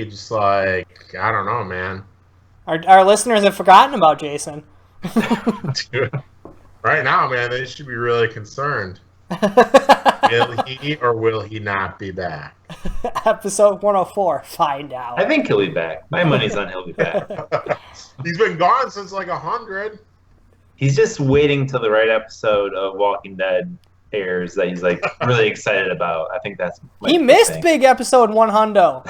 just like, I don't know, man. Our listeners have forgotten about Jason. Dude, right now, man, they should be really concerned. Will he or will he not be back? Episode 104, find I out. think he'll be back. My money's on he'll be back. He's been gone since like 100. He's just waiting till the right episode of Walking Dead airs that he's like really excited about. I think that's He missed big episode 100.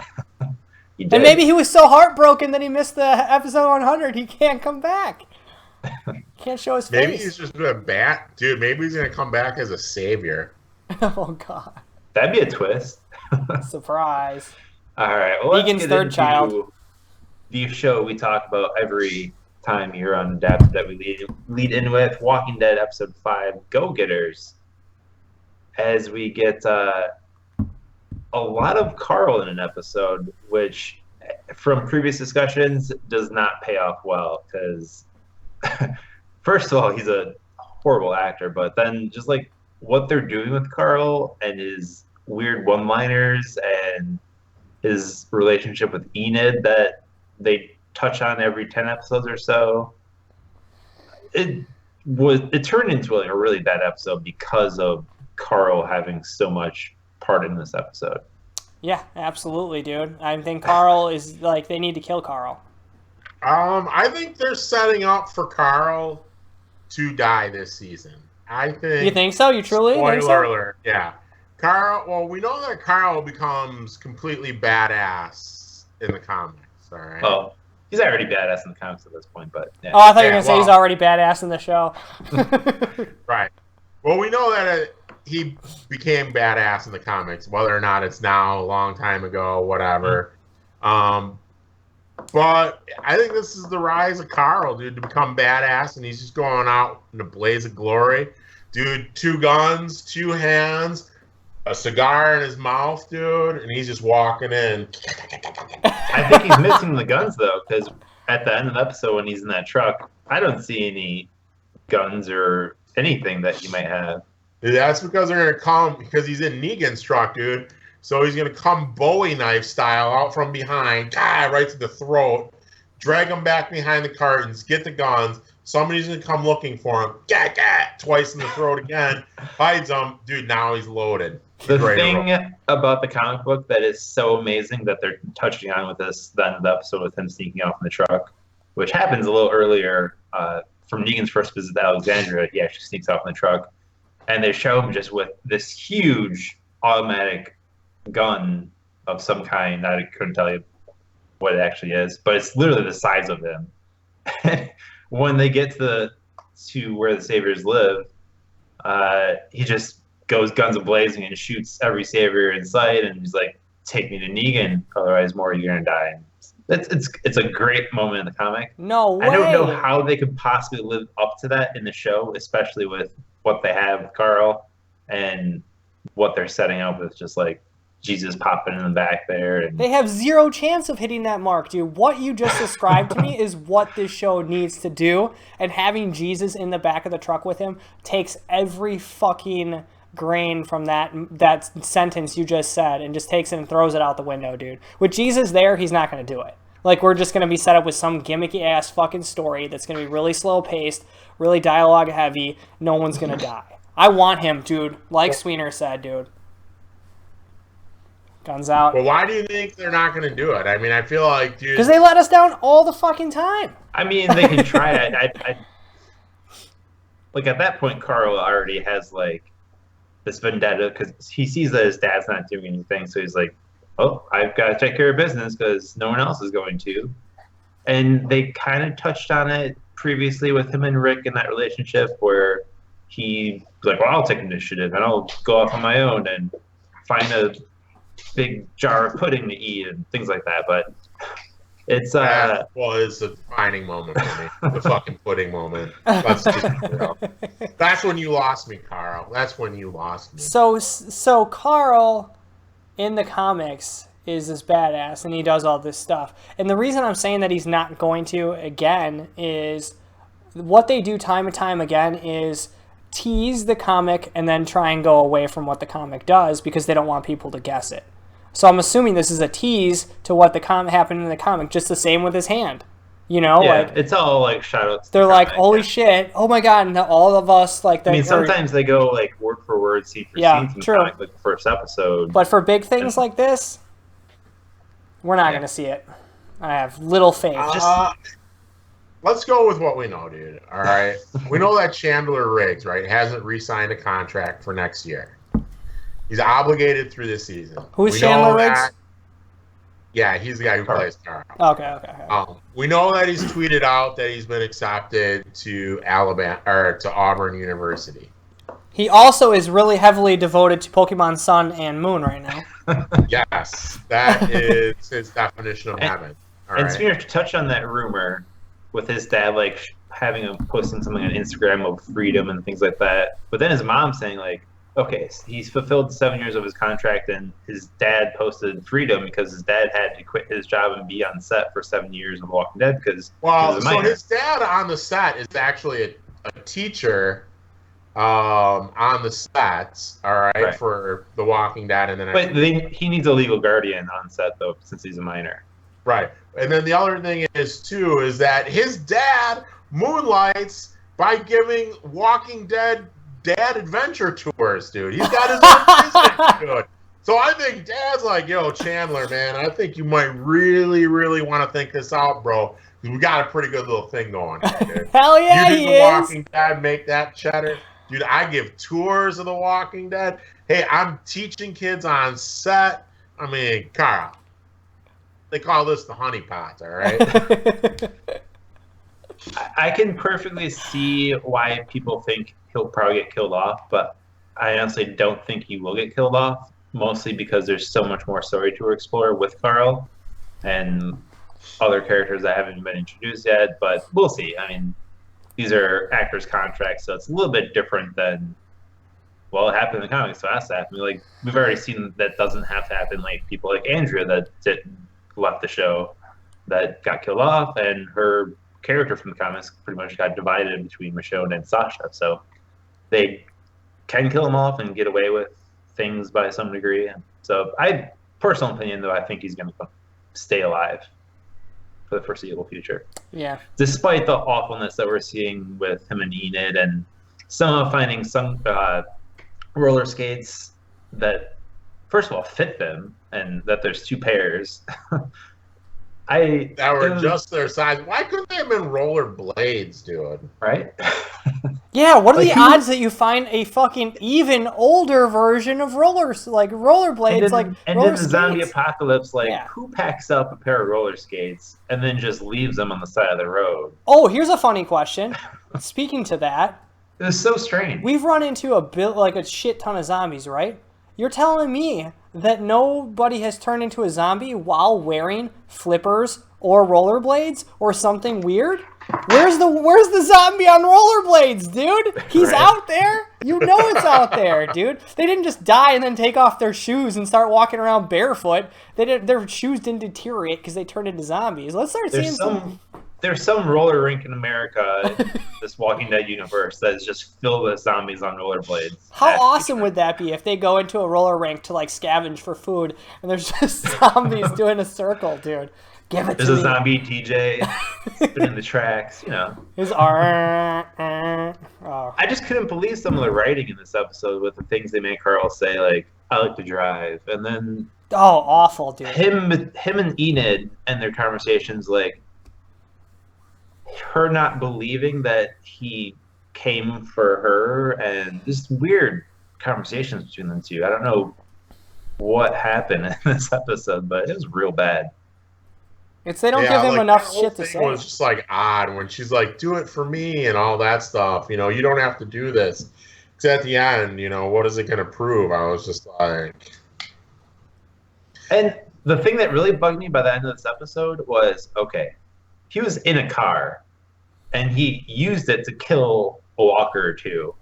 He did. And maybe he was so heartbroken that he missed the episode 100 he can't come back. Can't show his face. Maybe he's just been a bat. Dude, maybe he's going to come back as a savior. Oh, God. That'd be a twist. Surprise. All right. Well, Negan's third child. The show we talk about every time here on Depth that we lead in with Walking Dead episode 5, Go Getters. As we get a lot of Carl in an episode, which from previous discussions does not pay off well because first of all, he's a horrible actor, but then just like what they're doing with Carl and his weird one-liners and his relationship with Enid that they touch on every 10 episodes or so, it turned into like a really bad episode because of Carl having so much part in this episode. Yeah, absolutely, dude. I think Carl is like, they need to kill Carl. I think they're setting up for Carl to die this season. I think. You think so? You truly think so? Spoiler alert. Yeah. Carl, well, we know that Carl becomes completely badass in the comics, all right? Oh, he's already badass in the comics at this point, but yeah. Oh, I thought you were going to say he's already badass in the show. Right. Well, we know that he became badass in the comics, whether or not it's now, a long time ago, whatever. But I think this is the rise of Carl, dude, to become badass, and he's just going out in a blaze of glory. Dude, 2 guns, 2 hands, a cigar in his mouth, dude, and he's just walking in. I think he's missing the guns, though, because at the end of the episode when he's in that truck, I don't see any guns or anything that he might have. That's because they're going to come, because he's in Negan's truck, dude. So he's going to come Bowie knife style out from behind, right to the throat, drag him back behind the curtains, get the guns. Somebody's going to come looking for him, twice in the throat again, hides him. Dude, now he's loaded. The thing about the comic book that is so amazing that they're touching on with this, the end of the episode with him sneaking off in the truck, which happens a little earlier from Negan's first visit to Alexandria. He actually sneaks off in the truck. And they show him just with this huge automatic gun of some kind. I couldn't tell you what it actually is, but it's literally the size of him. When they get to where the Saviors live, he just goes guns a-blazing and shoots every Savior in sight, and he's like, take me to Negan, otherwise more you're going to die. It's a great moment in the comic. No way. I don't know how they could possibly live up to that in the show, especially with what they have with Carl and what they're setting up with just like Jesus popping in the back there. And they have 0 chance of hitting that mark, dude. What you just described to me is what this show needs to do, and having Jesus in the back of the truck with him takes every fucking grain from that sentence you just said and just takes it and throws it out the window, dude. With Jesus there, he's not going to do it. Like, we're just going to be set up with some gimmicky-ass fucking story that's going to be really slow-paced, really dialogue-heavy. No one's going to die. I want him, dude. Like Sweener said, dude. Guns out. Well, why do you think they're not going to do it? I mean, I feel like, dude... Because they let us down all the fucking time. I mean, they can try it. Like, at that point, Carl already has, like, this vendetta because he sees that his dad's not doing anything, so he's like, oh, I've got to take care of business because no one else is going to. And they kind of touched on it previously with him and Rick in that relationship where he's like, well, I'll take initiative and I'll go off on my own and find a big jar of pudding to eat and things like that. But it's well, it's a defining moment for me. The fucking pudding moment. Let's just be real. That's when you lost me, Carl. That's when you lost me. So Carl in the comics is this badass and he does all this stuff. And the reason I'm saying that he's not going to again is what they do time and time again is tease the comic and then try and go away from what the comic does because they don't want people to guess it. So I'm assuming this is a tease to what happened in the comic. Just the same with his hand. Yeah, like it's all like shout outs. They're like, holy shit, oh my god, and all of us like. I mean, sometimes they go like word for word, scene for scene from true. comic, like the first episode. But for big things like this, we're not going to see it. I have little faith. Let's go with what we know, dude. All right, we know that Chandler Riggs, right, hasn't re-signed a contract for next year. He's obligated through this season. Who's Chandler Riggs? Yeah, he's the guy who plays Carl. Okay. We know that he's tweeted out that he's been accepted to Auburn University. He also is really heavily devoted to Pokemon Sun and Moon right now. Yes, that is his definition of heaven. And Spear, to touch on that rumor with his dad, like having him posting something on Instagram of freedom and things like that, but then his mom saying like, okay, he's fulfilled 7 years of his contract, and his dad posted freedom because his dad had to quit his job and be on set for 7 years of Walking Dead because he was a minor. So his dad on the set is actually a teacher on the sets, all right, for The Walking Dead, and then. But he needs a legal guardian on set though, since he's a minor. Right, and then the other thing is that his dad moonlights by giving Walking Dead dad adventure tours, dude. He's got his own business, dude. So I think Dad's like, yo, Chandler, man, I think you might really, really want to think this out, bro. Because we got a pretty good little thing going here, dude. Hell yeah, you The Walking Dead make that cheddar. Dude, I give tours of The Walking Dead. Hey, I'm teaching kids on set. I mean, Carl, they call this the honey pot, all right? I can perfectly see why people think he'll probably get killed off, but I honestly don't think he will get killed off, mostly because there's so much more story to explore with Carl and other characters that haven't been introduced yet, but we'll see. I mean, these are actors' contracts, so it's a little bit different than, well, it happened in the comics, so it has to happen. Like, we've already seen that doesn't have to happen, like people like Andrea that left the show that got killed off, and her character from the comics pretty much got divided between Michonne and Sasha, so they can kill him off and get away with things by some degree. So personal opinion though, I think he's going to stay alive for the foreseeable future. Yeah. Despite the awfulness that we're seeing with him and Enid, and somehow finding some roller skates that, first of all, fit them, and that there's two pairs. That were just their size. Why couldn't they have been roller blades, dude? Right? Yeah, what are the odds that you find a fucking even older version of rollerblades? And in the zombie apocalypse, who packs up a pair of roller skates and then just leaves them on the side of the road? Oh, here's a funny question. Speaking to that, it was so strange. We've run into a shit ton of zombies, right? You're telling me that nobody has turned into a zombie while wearing flippers or rollerblades or something weird? Where's the zombie on rollerblades, dude? He's out there. You know it's out there, dude. They didn't just die and then take off their shoes and start walking around barefoot. Their shoes didn't deteriorate because they turned into zombies. Let's start seeing some. There's some roller rink in America, in this Walking Dead universe, that is just filled with zombies on rollerblades. How awesome would that be if they go into a roller rink to scavenge for food and there's just zombies doing a circle, dude? Give it There's to a me. zombie TJ spinning the tracks, His oh. I just couldn't believe some of the writing in this episode with the things they made Carl say, like, I like to drive. And then... Oh, awful, dude. Him and Enid and their conversations, like, her not believing that he came for her, and just weird conversations between them two. I don't know what happened in this episode, but it was real bad. They don't give him enough shit to say. It was just odd when she's like, do it for me and all that stuff. You don't have to do this. Because at the end, what is it going to prove? I was just like... And the thing that really bugged me by the end of this episode was, okay, he was in a car, and he used it to kill a walker or two.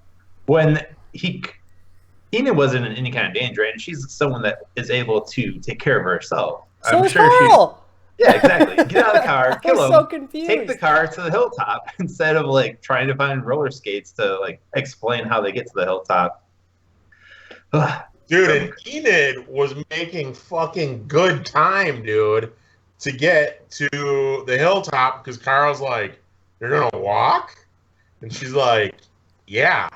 When Enid wasn't in any kind of danger, and she's someone that is able to take care of herself. So I'm sure Carl. Yeah, exactly. Get out of the car, kill him. So confused. Take the car to the hilltop instead of trying to find roller skates to explain how they get to the hilltop. Dude, and Enid was making fucking good time, dude, to get to the hilltop because Carl's like, "You're gonna walk?" And she's like, "Yeah."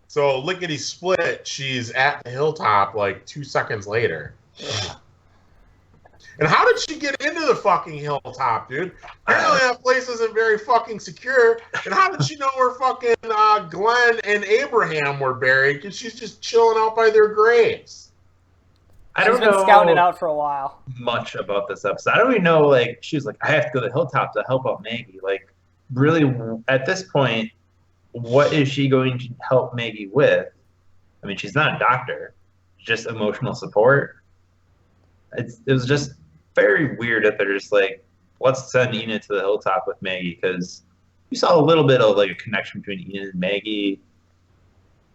So lickety split, she's at the hilltop like 2 seconds later. And how did she get into the fucking hilltop, dude? Apparently that place isn't very fucking secure. And how did she know where fucking Glenn and Abraham were buried? Because she's just chilling out by their graves. I don't She's been know scouting it out for a while. much about this episode. I don't even know, like, she was like, I have to go to the hilltop to help out Maggie. Like, really, at this point, what is she going to help Maggie with? I mean, she's not a doctor, just emotional support. It was just very weird that they're just like, let's send Enid to the hilltop with Maggie, because you saw a little bit of like a connection between Enid and Maggie.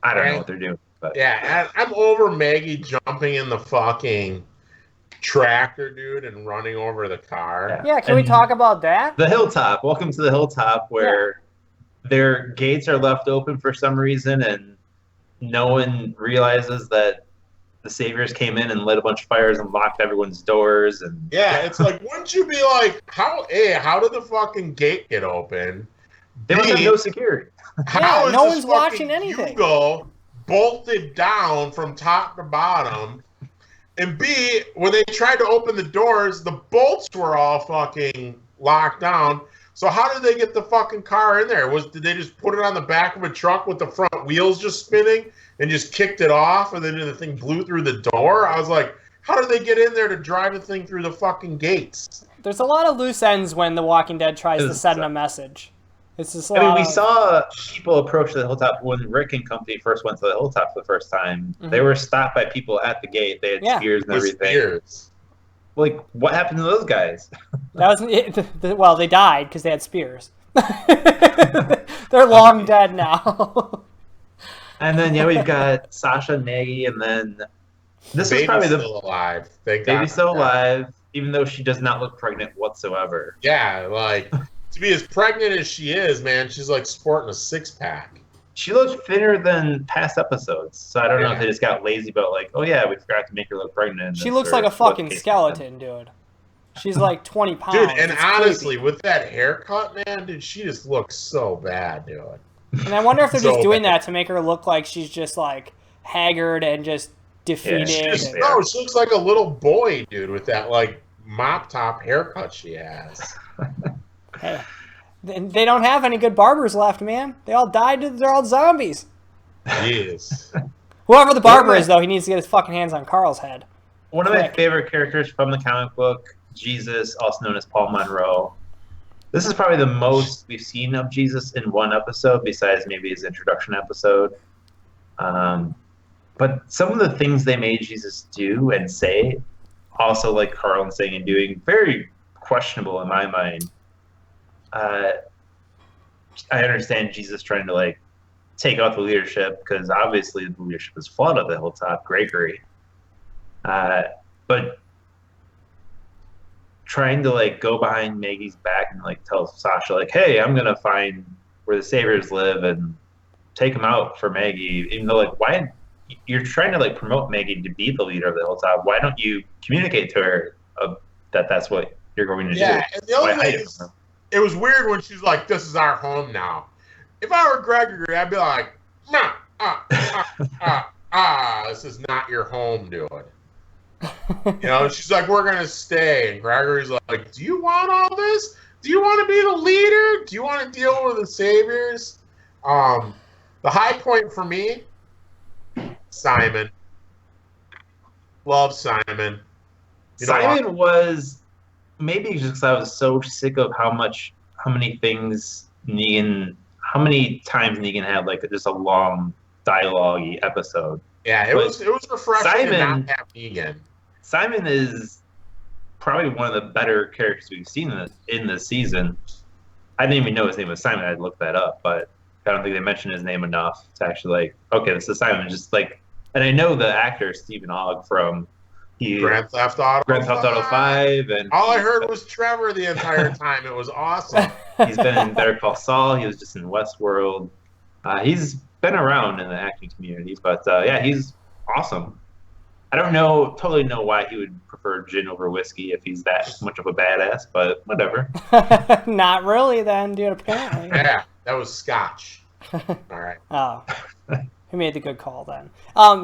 I don't know what they're doing. But. Yeah, I'm over Maggie jumping in the fucking tractor, dude, and running over the car. Yeah, can we talk about that? The hilltop. Welcome to the hilltop, where their gates are left open for some reason, and no one realizes that the Saviors came in and lit a bunch of fires and locked everyone's doors. And yeah, it's like, wouldn't you be like, how did the fucking gate get open? They must have no security. How is no this one's watching anything. Hugo bolted down from top to bottom? And B, when they tried to open the doors, the bolts were all fucking locked down. So how did they get the fucking car in there? Did they just put it on the back of a truck with the front wheels just spinning and just kicked it off, and then the thing blew through the door? I was like, how did they get in there to drive the thing through the fucking gates? There's a lot of loose ends when The Walking Dead tries to send a message. It's just we saw people approach the hilltop when Rick and company first went to the hilltop for the first time. Mm-hmm. They were stopped by people at the gate. They had spears and everything. Spears. Like, what happened to those guys? That was it. Well, they died because they had spears. They're long dead now. And then we've got Sasha and Maggie, and then this is probably still alive. Baby's still alive, even though she does not look pregnant whatsoever. Yeah, like to be as pregnant as she is, man, she's like sporting a 6-pack. She looks thinner than past episodes, so I don't know if they just got lazy about like, oh yeah, we forgot to make her look pregnant. She looks like a fucking skeleton, dude. She's like 20 pounds. Dude, and honestly, with that haircut, man, dude, she just looks so bad, dude. And I wonder if they're just doing that to make her look like she's just like haggard and just defeated. No, she looks like a little boy, dude, with that like mop top haircut she has. Hey, they don't have any good barbers left, man. They all died. They're all zombies. Yes. Whoever the barber is, though, he needs to get his fucking hands on Carl's head. One of my favorite characters from the comic book, Jesus, also known as Paul Monroe. This is probably the most we've seen of Jesus in one episode, besides maybe his introduction episode. But some of the things they made Jesus do and say, also like Carl saying and doing, very questionable in my mind. I understand Jesus trying to like take out the leadership, because obviously the leadership is flawed at the hilltop, Gregory. But trying to like go behind Maggie's back and like tell Sasha like, hey, I'm gonna find where the Saviors live and take them out for Maggie, even though like, why you're trying to like promote Maggie to be the leader of the hilltop? Why don't you communicate to her that that's what you're going to do? Yeah, and the other thing is, it was weird when she's like, this is our home now. If I were Gregory, I'd be like, this is not your home, dude. You know, she's like, we're going to stay. And Gregory's like, do you want all this? Do you want to be the leader? Do you want to deal with the Saviors? The high point for me, Simon. Love Simon. Simon was... Maybe just because I was so sick of how many times Negan had like just a long dialogue-y episode. Yeah, it was refreshing to not have Negan. Simon is probably one of the better characters we've seen in this season. I didn't even know his name was Simon. I'd look that up, but I don't think they mentioned his name enough to actually like, okay, this is Simon. Just like, and I know the actor Stephen Ogg from Grand Theft Auto 5, and all I heard was Trevor the entire time. It was awesome. He's been in Better Call Saul. He was just in Westworld. He's been around in the acting community, but yeah, he's awesome. I don't totally know why he would prefer gin over whiskey if he's that much of a badass, but whatever. Not really, then, dude. Apparently. Yeah, that was scotch. All right. Oh, he made the good call then.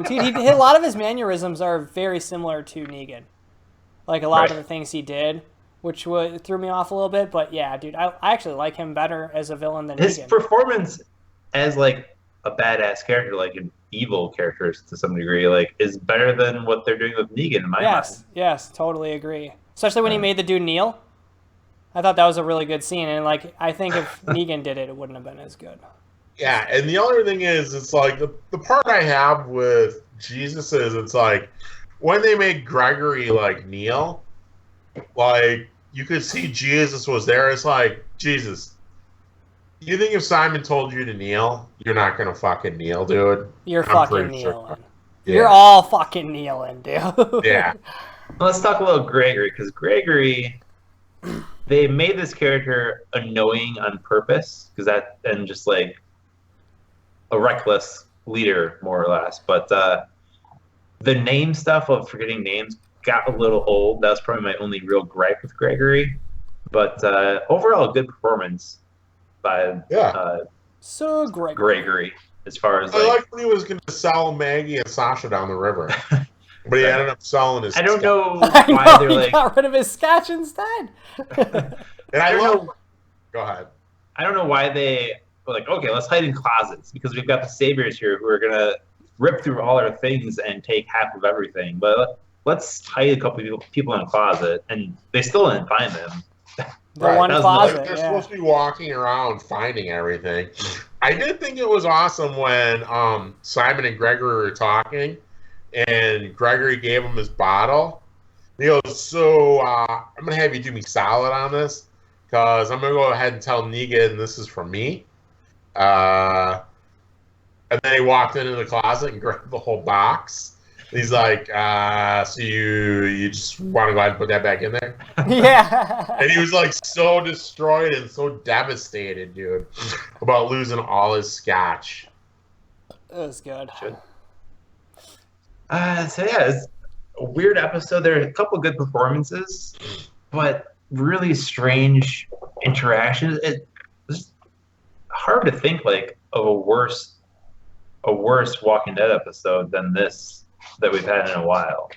Dude, a lot of his mannerisms are very similar to Negan. Like a lot of the things he did, which threw me off a little bit. But yeah, dude, I actually like him better as a villain than his Negan. performance as like a badass character, like an evil character to some degree, like is better than what they're doing with Negan in my mind. Yes, totally agree. Especially when he made the dude kneel. I thought that was a really good scene, and like I think if Negan did it, it wouldn't have been as good. Yeah, and the other thing is, it's like the part I have with Jesus is, it's like when they made Gregory like kneel, like you could see Jesus was there. It's like, Jesus, you think if Simon told you to kneel, you're not gonna fucking kneel, dude? You're fucking kneeling. Yeah. You're all fucking kneeling, dude. Yeah. Let's talk about Gregory, because Gregory, they made this character annoying on purpose, and just like a reckless leader, more or less. But the name stuff of forgetting names got a little old. That was probably my only real gripe with Gregory. But overall, a good performance by Gregory, as far as I like when he was going to sell Maggie and Sasha down the river. But he ended up selling his I don't know why they're he like... got rid of his scotch instead. And I love... Go ahead. I don't know why they were like, okay, let's hide in closets, because we've got the saviors here who are going to rip through all our things and take half of everything. But let's hide a couple of people in a closet, and they still didn't find them. The one closet, they're supposed to be walking around finding everything. I did think it was awesome when Simon and Gregory were talking, and Gregory gave him his bottle. He goes, so I'm going to have you do me solid on this, because I'm going to go ahead and tell Negan this is from me. And then he walked into the closet and grabbed the whole box. He's like, so you just want to go ahead and put that back in there? Yeah. And he was like so destroyed and so devastated, dude, about losing all his scotch. It was good. So yeah, it's a weird episode. There are a couple good performances, but really strange interactions. It's hard to think like of a worse Walking Dead episode than this that we've had in a while,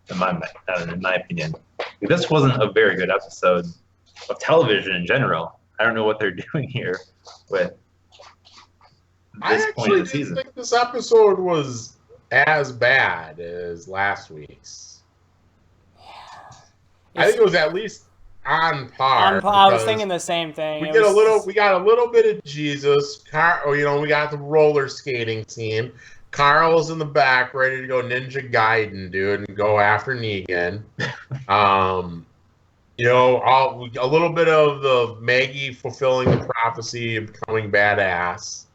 in my opinion. This wasn't a very good episode of television in general. I don't know what they're doing here with this point of the season. I think this episode was as bad as last week's. I think it was at least on par. I was thinking the same thing. We got a little bit of Jesus. We got the roller skating scene. Carl's in the back, ready to go Ninja Gaiden, dude, and go after Negan. A little bit of the Maggie fulfilling the prophecy of becoming badass.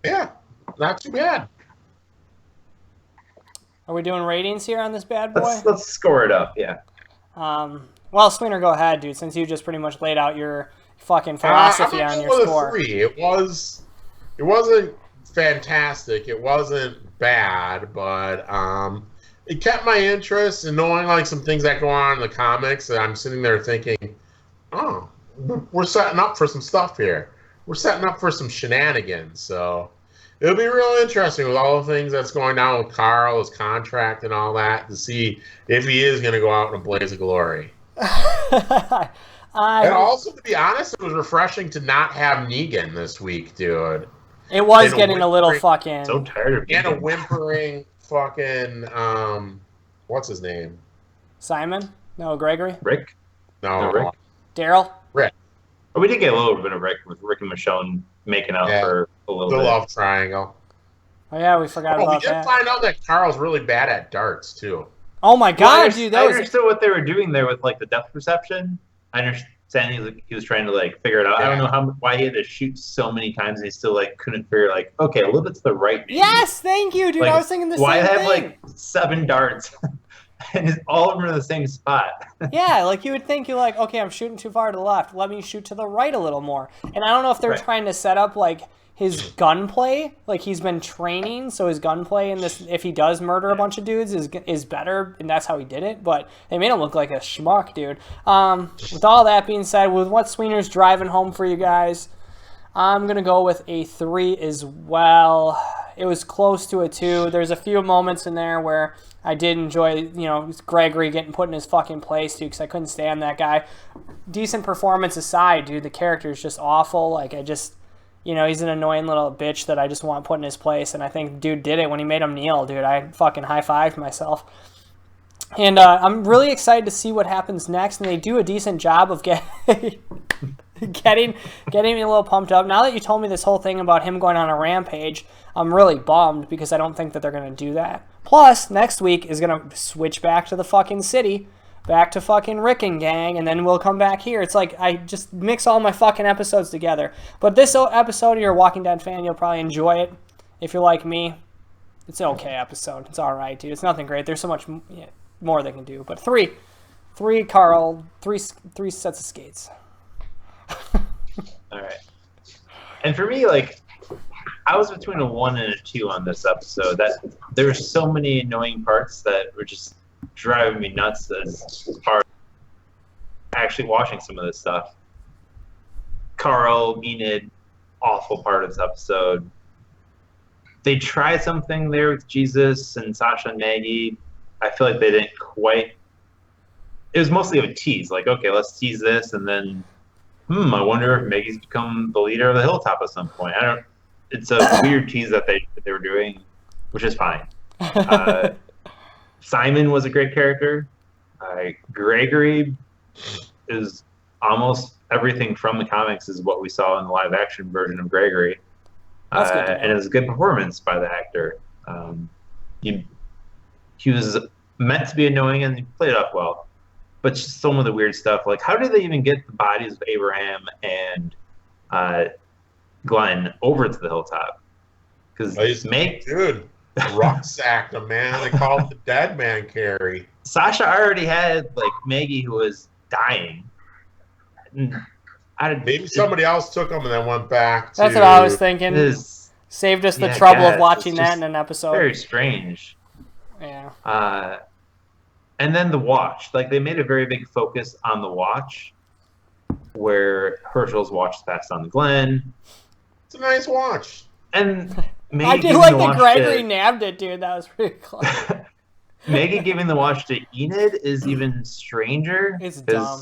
Yeah, not too bad. Are we doing ratings here on this bad boy? Let's score it up, yeah. Well, Sweener, go ahead, dude, since you just pretty much laid out your fucking philosophy on your score. 3. It wasn't fantastic. It wasn't bad, but it kept my interest in knowing like some things that go on in the comics. And I'm sitting there thinking, oh, we're setting up for some stuff here. We're setting up for some shenanigans. So it'll be real interesting with all the things that's going down with Carl, his contract, and all that, to see if he is going to go out in a blaze of glory. And also, to be honest, it was refreshing to not have Negan this week, dude. It was getting a little fucking... So tired of and a whimpering fucking... what's his name? Simon? No, Gregory? Rick? No, Rick. Daryl? Rick. Oh, we did get a little bit of Rick with Rick and Michonne making out for a little bit. The love triangle. Oh, yeah, we forgot about that. We did find out that Carl's really bad at darts, too. Oh, my God, dude. I understood what they were doing there with, like, the depth perception. I understand he was trying to, like, figure it out. Yeah. I don't know why he had to shoot so many times and he still, like, couldn't figure, like, okay, a little bit to the right. Yes, thank you, dude. Like, I was thinking the same thing. Why have, like, 7 darts? And all of them are in the same spot. Yeah, like you would think you're like, okay, I'm shooting too far to the left. Let me shoot to the right a little more. And I don't know if they're trying to set up like his gunplay, like he's been training, so his gunplay in this, if he does murder a bunch of dudes, is better, and that's how he did it. But they made him look like a schmuck, dude. With all that being said, with what Sweener's driving home for you guys, I'm gonna go with a 3 as well. It was close to a 2. There's a few moments in there where I did enjoy, Gregory getting put in his fucking place, too, because I couldn't stand that guy. Decent performance aside, dude, the character is just awful. Like, he's an annoying little bitch that I just want put in his place, and I think dude did it when he made him kneel, dude. I fucking high-fived myself. And I'm really excited to see what happens next, and they do a decent job of getting me a little pumped up. Now that you told me this whole thing about him going on a rampage, I'm really bummed because I don't think that they're going to do that. Plus, next week is going to switch back to the fucking city, back to fucking Rick and gang, and then we'll come back here. It's like I just mix all my fucking episodes together. But this episode, you're a Walking Dead fan, you'll probably enjoy it. If you're like me, it's an okay episode. It's all right, dude. It's nothing great. There's so much more they can do. But three, Carl, three sets of skates. All right. And for me, like, I was between a 1 and a 2 on this episode. That there were so many annoying parts that were just driving me nuts as far as actually watching some of this stuff. Carl, Enid, awful part of this episode. They tried something there with Jesus and Sasha and Maggie. I feel like they didn't quite. It was mostly a tease. Like, okay, let's tease this, and then, I wonder if Maggie's become the leader of the Hilltop at some point. It's a weird tease that they were doing, which is fine. Simon was a great character. Gregory is almost everything from the comics is what we saw in the live action version of Gregory. And it was a good performance by the actor. He was meant to be annoying and he played it off well. But just some of the weird stuff, like how did they even get the bodies of Abraham and Glenn over to the Hilltop? Because dude, rucksacked him, man. They call it the dead man carry. Sasha already had like Maggie who was dying. Maybe somebody else took them and then went back. That's what I was thinking. Saved us the trouble of watching that in an episode. Very strange. Yeah. And then the watch. Like they made a very big focus on the watch, where Herschel's watch is passed on to Glenn. It's a nice watch. And I did like that Gregory nabbed it, dude. That was pretty cool. Maggie giving the watch to Enid is even stranger. It's dumb.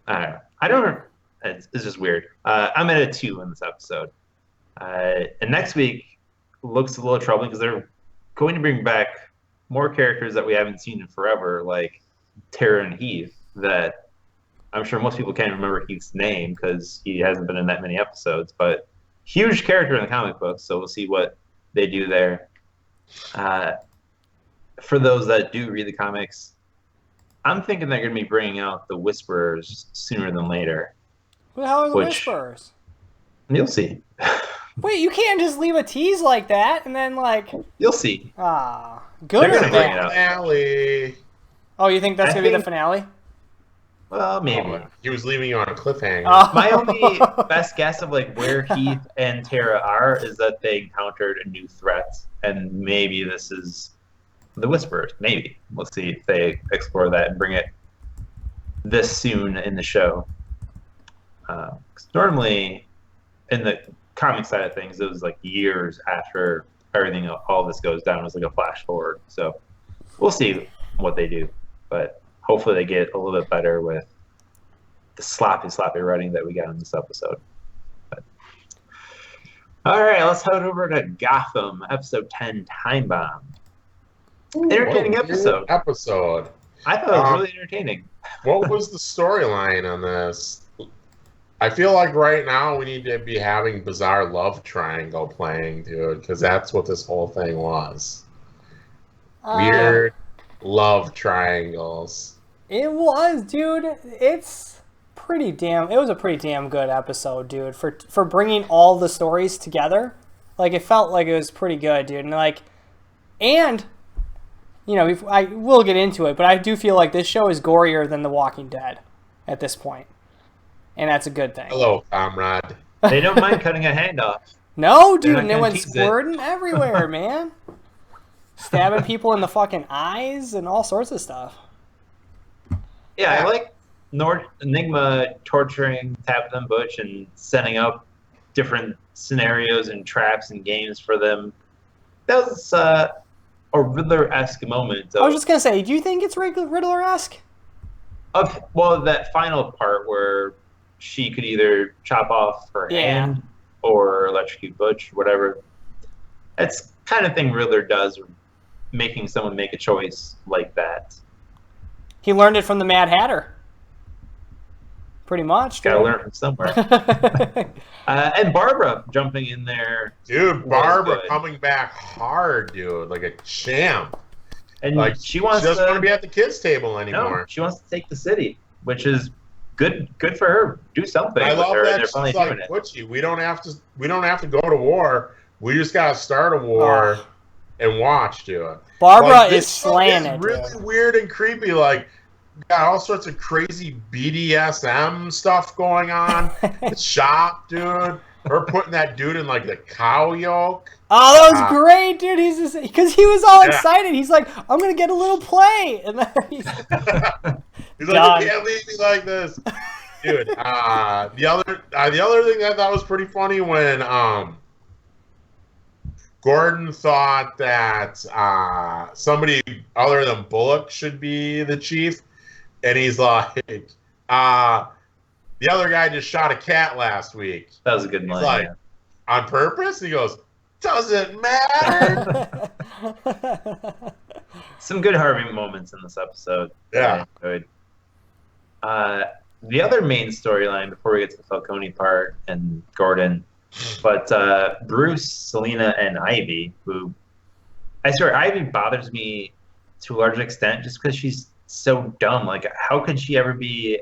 I don't know. It's just weird. I'm at a 2 in this episode. And next week looks a little troubling because they're going to bring back more characters that we haven't seen in forever, like Tara and Heath, that I'm sure most people can't remember Heath's name because he hasn't been in that many episodes, but huge character in the comic books, so we'll see what they do there. For those that do read the comics, I'm thinking they're going to be bringing out the Whisperers sooner than later. Who the hell are the Whisperers? You'll see. Wait, you can't just leave a tease like that and then You'll see. Good or bad? Finale. Oh, you think that's going to be the finale? Well, maybe. He was leaving you on a cliffhanger. My only best guess of where Heath and Tara are is that they encountered a new threat, and maybe this is the Whisperers. Maybe. We'll see if they explore that and bring it this soon in the show. 'Cause normally, in the comic side of things, it was years after everything, all this goes down. It was like a flash forward. So we'll see what they do. But hopefully they get a little bit better with the sloppy writing that we got in this episode. But, all right, let's head over to Gotham, episode 10, Time Bomb. Entertaining episode. I thought it was really entertaining. What was the storyline on this? I feel like right now we need to be having Bizarre Love Triangle playing, dude, because that's what this whole thing was. Weird love triangles. It was, dude. It was a pretty damn good episode, dude, for bringing all the stories together. It felt like it was pretty good, dude. And I will get into it, but I do feel like this show is gorier than The Walking Dead at this point. And that's a good thing. Hello, comrade. They don't mind cutting a hand off. No, They're dude, not and it gonna went tease it. squirting everywhere, man. Stabbing people in the fucking eyes and all sorts of stuff. Yeah, I like Enigma torturing Tabitha and Butch and setting up different scenarios and traps and games for them. That was a Riddler-esque moment. I was just gonna say, do you think it's Riddler-esque? Well, that final part where she could either chop off her hand or electrocute Butch, whatever. That's kind of thing Riddler does, making someone make a choice like that. He learned it from the Mad Hatter. Pretty much. Gotta learn from somewhere. And Barbara jumping in there. Dude, Barbara coming back hard, dude, like a champ. And like she doesn't want to be at the kids' table anymore. No, she wants to take the city, which is good for her. Do something. I love her, that she's like, Butchie, we don't have to go to war. We just gotta start a war and watch, dude. Barbara is slaying it. Really weird and creepy. Like, got all sorts of crazy BDSM stuff going on. The shop, dude. Her putting that dude in like the cow yoke. Oh, that was great, dude. He's just because he was all excited. He's like, "I'm gonna get a little play," and then he's like, "You can't leave me like this, dude." The other thing I thought was pretty funny when Gordon thought that somebody other than Bullock should be the chief, and he's like, the other guy just shot a cat last week. That was a good line. He's like, on purpose? He goes, doesn't matter. Some good Harvey moments in this episode. Yeah. The other main storyline before we get to the Falcone part and Gordon, but Bruce, Selena, and Ivy, who I swear Ivy bothers me to a large extent just because she's so dumb. Like, how could she ever be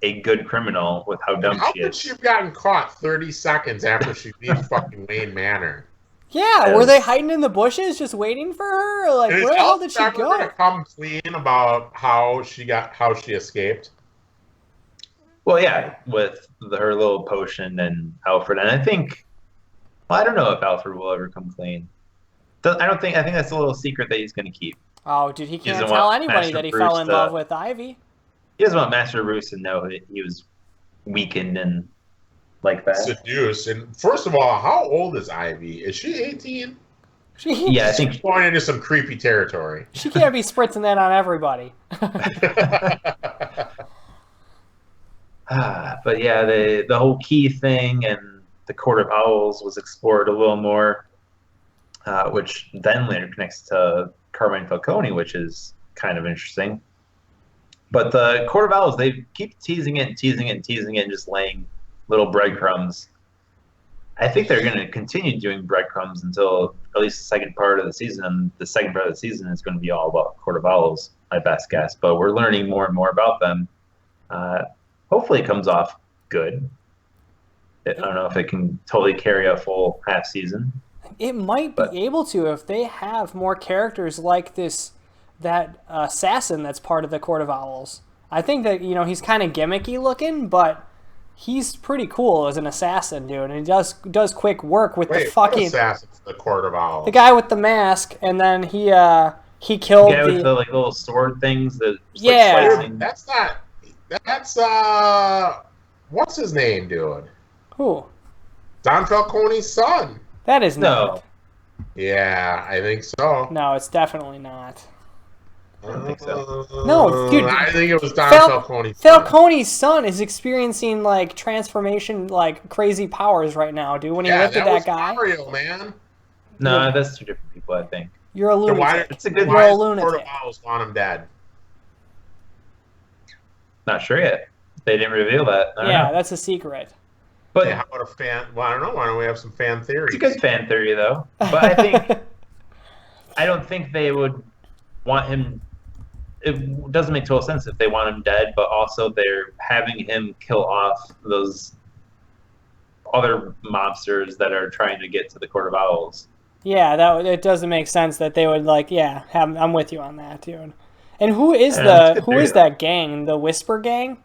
a good criminal with how dumb she is? How could she have gotten caught 30 seconds after she leaves fucking Wayne Manor? Yeah, were they hiding in the bushes just waiting for her? Or like, where the hell did she go? Gonna come clean about how she escaped. Well, yeah, with her little potion and Alfred, and I think, well, I don't know if Alfred will ever come clean. I think that's a little secret that he's going to keep. Oh, dude, he can't tell anybody that he fell in love with Ivy. He doesn't want Master Bruce to know that he was weakened and like that. Seduced. And first of all, how old is Ivy? Is she 18? Yeah, I think she's going into some creepy territory. She can't be spritzing that on everybody. But yeah, the whole key thing and the Court of Owls was explored a little more, which then later connects to Carmine Falcone, which is kind of interesting. But the Court of Owls, they keep teasing it, and just laying little breadcrumbs. I think they're going to continue doing breadcrumbs until at least the second part of the season. And the second part of the season is going to be all about Court of Owls, my best guess. But we're learning more and more about them. Hopefully it comes off good. I don't know if it can totally carry a full half season. It might be able to if they have more characters like that assassin that's part of the Court of Owls. I think that, he's kind of gimmicky looking, but he's pretty cool as an assassin, dude. And he does quick work with the fucking assassin for the Court of Owls. The guy with the mask, and then he killed the guy with the little sword things that That's what's his name, dude? Who? Don Falcone's son. That is not. Yeah, I think so. No, it's definitely not. I don't think so. No, dude. I think it was Don Falcone's son. Falcone's son is experiencing like transformation, like crazy powers right now, dude. When he lifted that guy. Mario, man. No, that's two different people, I think. You're a lunatic. It's a good. You're a lunatic. Court of Owls want him dead. Not sure yet. They didn't reveal that. Yeah, that's a secret. But how about a fan? Well, I don't know. Why don't we have some fan theories? It's a good fan theory, though. But I don't think they would want him. It doesn't make total sense if they want him dead, but also they're having him kill off those other mobsters that are trying to get to the Court of Owls. Yeah, it doesn't make sense that they would I'm with you on that, dude. And who is that gang? The Whisper Gang?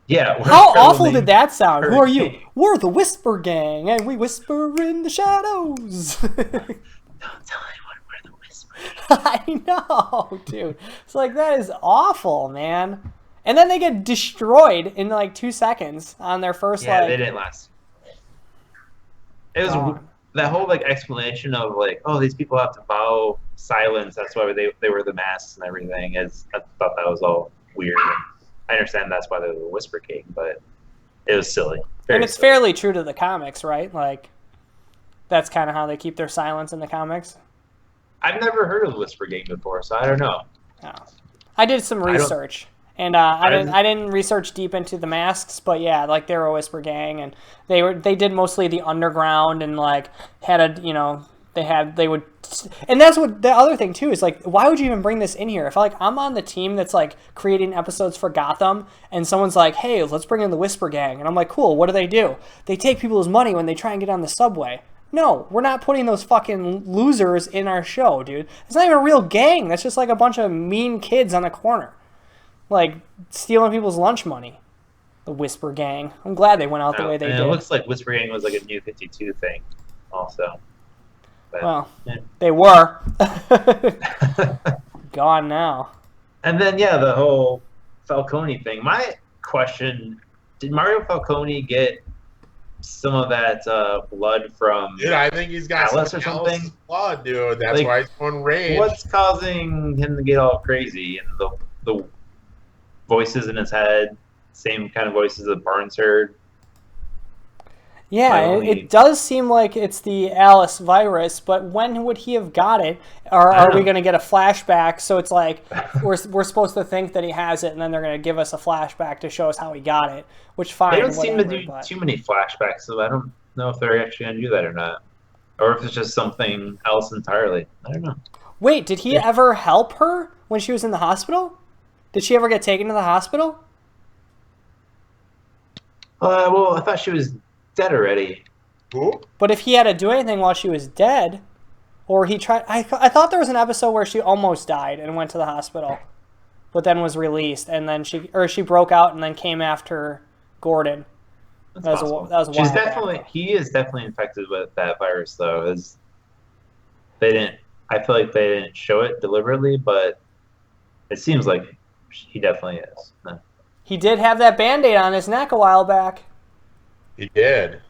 Yeah. How awful did that sound? Who are you? Hurricane. We're the Whisper Gang, and we whisper in the shadows. Don't tell anyone we're the Whisper. I know, dude. It's like, that is awful, man. And then they get destroyed in like 2 seconds on their first, Yeah, they didn't last. It was Gone. that whole like explanation of like, oh, these people have to vow silence. That's why they wear the masks and everything. I thought that was all weird. I understand that's why they're the Whisper King, but it was silly. And it's fairly true to the comics, right? Like, that's kind of how they keep their silence in the comics. I've never heard of the Whisper King before, so I don't know. Oh. I did some research, and I didn't research deep into the masks, but yeah, like they were a Whisper Gang, and they did mostly the underground, and like had a and that's what the other thing too is, like, why would you even bring this in here? If like I'm on the team that's like creating episodes for Gotham, and someone's like, hey, let's bring in the Whisper Gang, and I'm like, cool, what do? They take people's money when they try and get on the subway. No, we're not putting those fucking losers in our show, dude. It's not even a real gang. That's just like a bunch of mean kids on the corner, like stealing people's lunch money. The Whisper Gang. I'm glad they went out the way they did. It looks like Whisper Gang was like a New 52 thing, also. But, well, yeah. they were gone now. And then yeah, the whole Falcone thing. My question: did Mario Falcone get some of that blood from? Dude, I think he's got Alice some or something. blood, dude. That's Like, why he's going rage. What's causing him to get all crazy and the voices in his head, same kind of voices that Barnes heard? Yeah, it does seem like it's the Alice virus, but when would he have got it? Or are we going to get a flashback? So it's like we're supposed to think that he has it, and then they're going to give us a flashback to show us how he got it. Which fine. They don't seem to do but too many flashbacks, so I don't know if they're actually going to do that or not, or if it's just something else entirely. I don't know. Wait, did he ever help her when she was in the hospital? Did she ever get taken to the hospital? Well, I thought she was dead already. Who? But if he had to do anything while she was dead, or he tried... I thought there was an episode where she almost died and went to the hospital, but then was released, and then she broke out and then came after Gordon. That's possible. That was a while back. He is definitely infected with that virus, though. I feel like they didn't show it deliberately, but it seems like he definitely is. No. He did have that Band-Aid on his neck a while back. He did.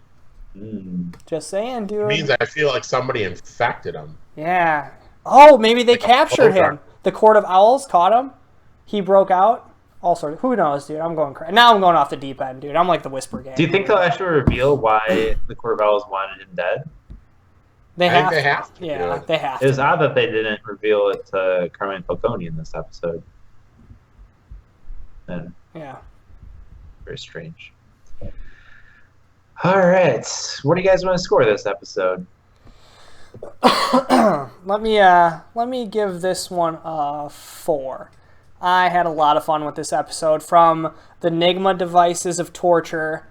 Just saying, dude. It means I feel like somebody infected him. Yeah. Oh, maybe they captured him. The Court of Owls caught him. He broke out. All sorts. Who knows, dude? I'm going crazy. Now I'm going off the deep end, dude. I'm like the Whisper Gang. Do you think they'll actually reveal why the Court of Owls wanted him dead? They have to. Yeah, they have to. It was to. odd that they didn't reveal it to Carmine Falcone in this episode. And yeah. Very strange. All right. What do you guys want to score this episode? Let me give this one a 4. I had a lot of fun with this episode, from the Enigma devices of torture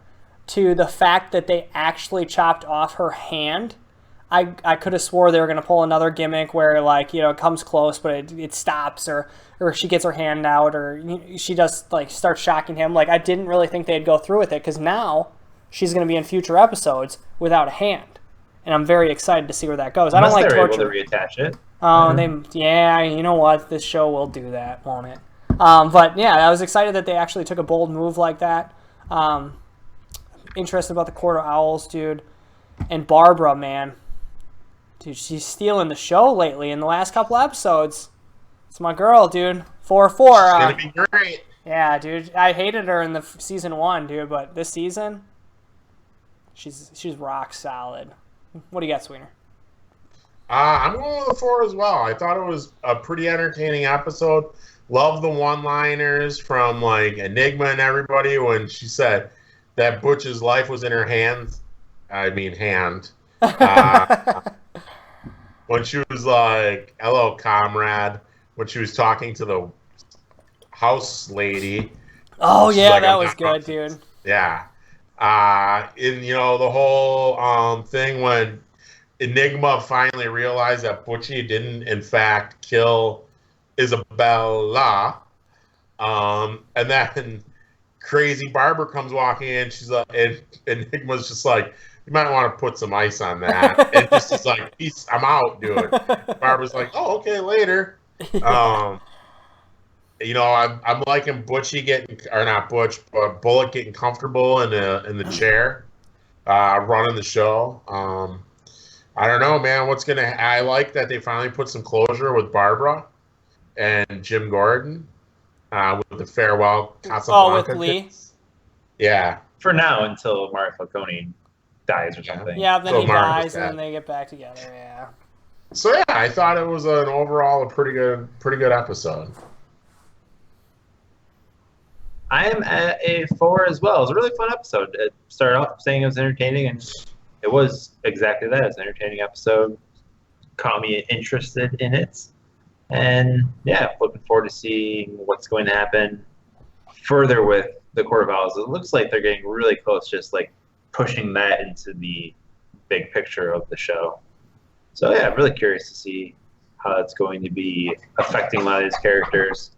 to the fact that they actually chopped off her hand. I could have swore they were going to pull another gimmick where, like, you know, it comes close but it stops, or she gets her hand out, or she just like starts shocking him. Like, I didn't really think they'd go through with it, because now she's going to be in future episodes without a hand, and I'm very excited to see where that goes. Unless I don't like they're torture. able to reattach it. Oh, you know what? This show will do that, won't it? But yeah, I was excited that they actually took a bold move like that. Interested about the Court of Owls, dude. And Barbara, man. Dude, she's stealing the show lately in the last couple episodes. It's my girl, dude. 4-4. She's gonna be great. Yeah, dude. I hated her in the season 1, dude, but this season, she's rock solid. What do you got, Sweeter? I'm going with a 4 as well. I thought it was a pretty entertaining episode. Love the one-liners from, like, Enigma and everybody when she said that Butch's life was in her hand. I mean, hand. When she was like, hello, comrade. When she was talking to the house lady. Oh, yeah, like, that was good, dude. Yeah. And, you know, the whole thing when Enigma finally realized that Butchie didn't, in fact, kill Isabella. And then crazy barber comes walking in. She's like, and Enigma's just like, you might want to put some ice on that. And just is like, peace, I'm out, dude. Barbara's like, oh, okay, later. Yeah. I'm liking Butchie getting, or not Butch, but Bullet getting comfortable in the chair, running the show. I don't know, man. I like that they finally put some closure with Barbara and Jim Gordon with the farewell Casablanca. With Lee. Yeah. For now, until Mario Falcone dies or something. Yeah, then So he Mario's dies, and then dead. they get back together. Yeah. So yeah, I thought it was overall a pretty good episode. I am at a 4 as well. It was a really fun episode. It started off saying it was entertaining, and it was exactly that. It was an entertaining episode. Caught me interested in it. And yeah, looking forward to seeing what's going to happen further with the Court of Owls. It looks like they're getting really close, just like pushing that into the big picture of the show. So yeah, I'm really curious to see how it's going to be affecting a lot of these characters.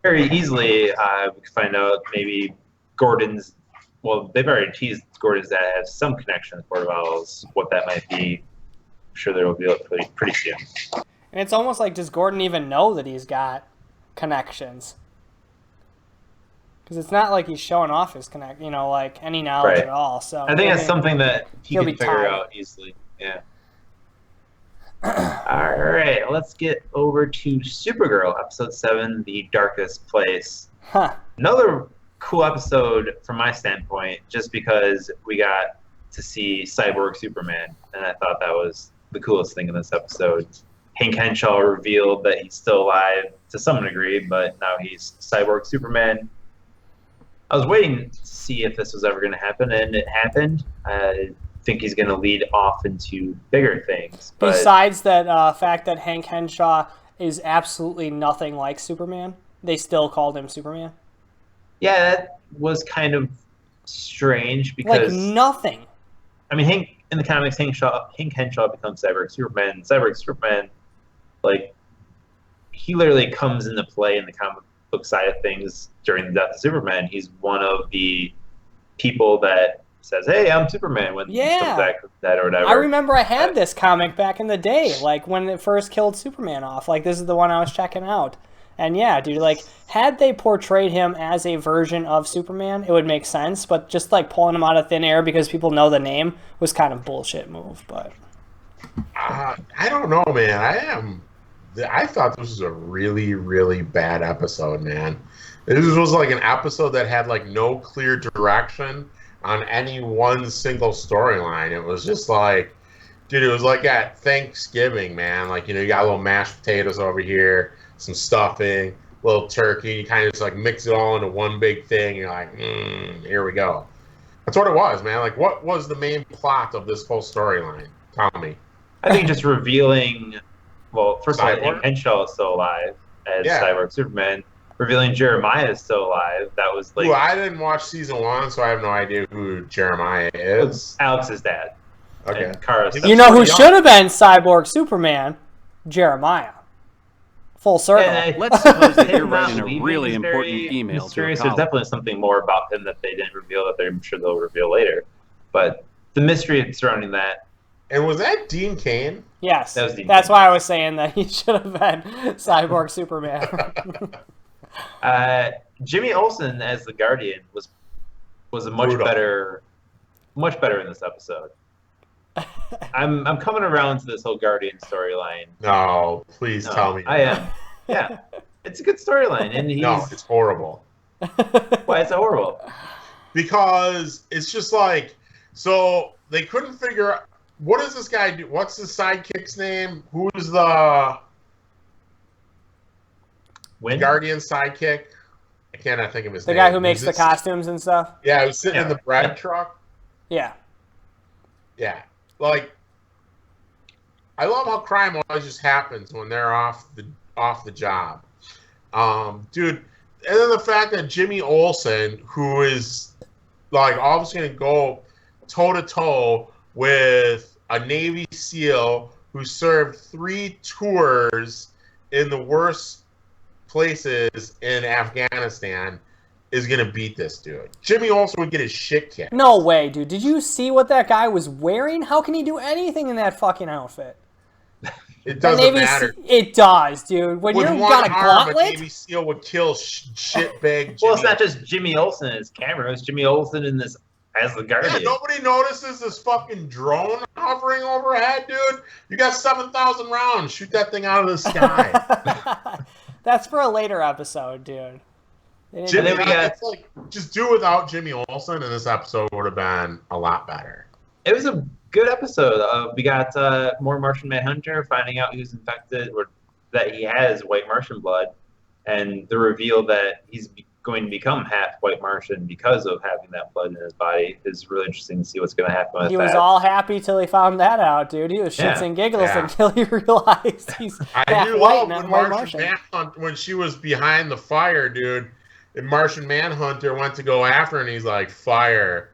Very easily, we could find out maybe Gordon's. Well, they've already teased Gordon's dad has some connection to the Court of Owls. What that might be, I'm sure they'll reveal it pretty soon. And it's almost like, does Gordon even know that he's got connections? Because it's not like he's showing off his like any knowledge at all. So I think that's something that he can figure tied. out easily. Yeah. All right, let's get over to Supergirl, episode 7, The Darkest Place. Huh. Another cool episode from my standpoint, just because we got to see Cyborg Superman, and I thought that was the coolest thing in this episode. Hank Henshaw revealed that he's still alive to some degree, but now he's Cyborg Superman. I was waiting to see if this was ever going to happen, and it happened. I think he's going to lead off into bigger things. But besides that fact that Hank Henshaw is absolutely nothing like Superman, they still called him Superman. Yeah, that was kind of strange because like nothing. I mean, in the comics, Hank Henshaw becomes Cyborg Superman. Cyborg Superman, like, he literally comes into play in the comic book side of things during the death of Superman. He's one of the people that says, "Hey, I'm Superman," when something like that or whatever. I remember I had this comic back in the day, like when it first killed Superman off. Like, this is the one I was checking out. And yeah, dude, like, had they portrayed him as a version of Superman, it would make sense. But just like pulling him out of thin air because people know the name was kind of bullshit move. But I don't know, man. I thought this was a really, really bad episode, man. This was like an episode that had like no clear direction on any one single storyline. It was just like, dude, it was like at Thanksgiving, man. Like, you got a little mashed potatoes over here, some stuffing, a little turkey. You kind of just like mix it all into one big thing. You're like, here we go. That's what it was, man. Like, what was the main plot of this whole storyline? Tell me. I think just revealing, well, first of all, Cyborg? Henshaw is still alive as Yeah. Cyborg Superman. Revealing Jeremiah is still alive. That was like... Ooh, I didn't watch season 1, so I have no idea who Jeremiah is. Alex's dad. Okay. And Kara's you know who pretty young. should have been Cyborg Superman? Jeremiah. Full circle. Let's suppose that you're Him not writing a leaving really is important very email to a mysterious. colleague. There's definitely something more about him that they didn't reveal that I'm sure they'll reveal later. But the mystery surrounding that... And was that Dean Cain? Yes. That was Dean That's Cain. why I was saying that he should have been Cyborg Superman. Jimmy Olsen as the Guardian was a much Brutal. better in this episode. I'm coming around to this whole Guardian storyline. No, please tell me. I am. Yeah, it's a good storyline, and he's No, it's horrible. why is it horrible? Because it's just like, so they couldn't figure out, what does this guy do? What's the sidekick's name? Who's the When Guardian sidekick? I cannot think of his The name. guy who makes the Who's this- costumes and stuff? Yeah, he was sitting in Yeah. the bread truck. Yeah. Yeah. Like, I love how crime always just happens when they're off the job. Dude, and then the fact that Jimmy Olsen, who is like obviously gonna go toe to toe with a Navy SEAL who served 3 tours in the worst places in Afghanistan, is going to beat this dude. Jimmy Olsen would get his shit kicked. No way, dude. Did you see what that guy was wearing? How can he do anything in that fucking outfit? It doesn't matter. It does, dude. When With you've one got a arm, gauntlet? a Navy SEAL would kill shitbag. Well, it's not just Jimmy Olsen in his camera. It's Jimmy Olsen in this as the Guardian. Yeah, nobody notices this fucking drone hovering overhead, dude. You got 7,000 rounds. Shoot that thing out of the sky. That's for a later episode, dude. Jimmy, it's like, just do without Jimmy Olsen, and this episode would have been a lot better. It was a good episode. We got more Martian Manhunter finding out who's infected or that he has white Martian blood, and the reveal that he's going to become half white Martian because of having that blood in his body is really interesting to see what's going to happen with that. He was all happy till he found that out, dude. He was shits and giggles until he realized he's half white and white Martian. When she was behind the fire, dude, and Martian Manhunter went to go after her, and he's like, fire.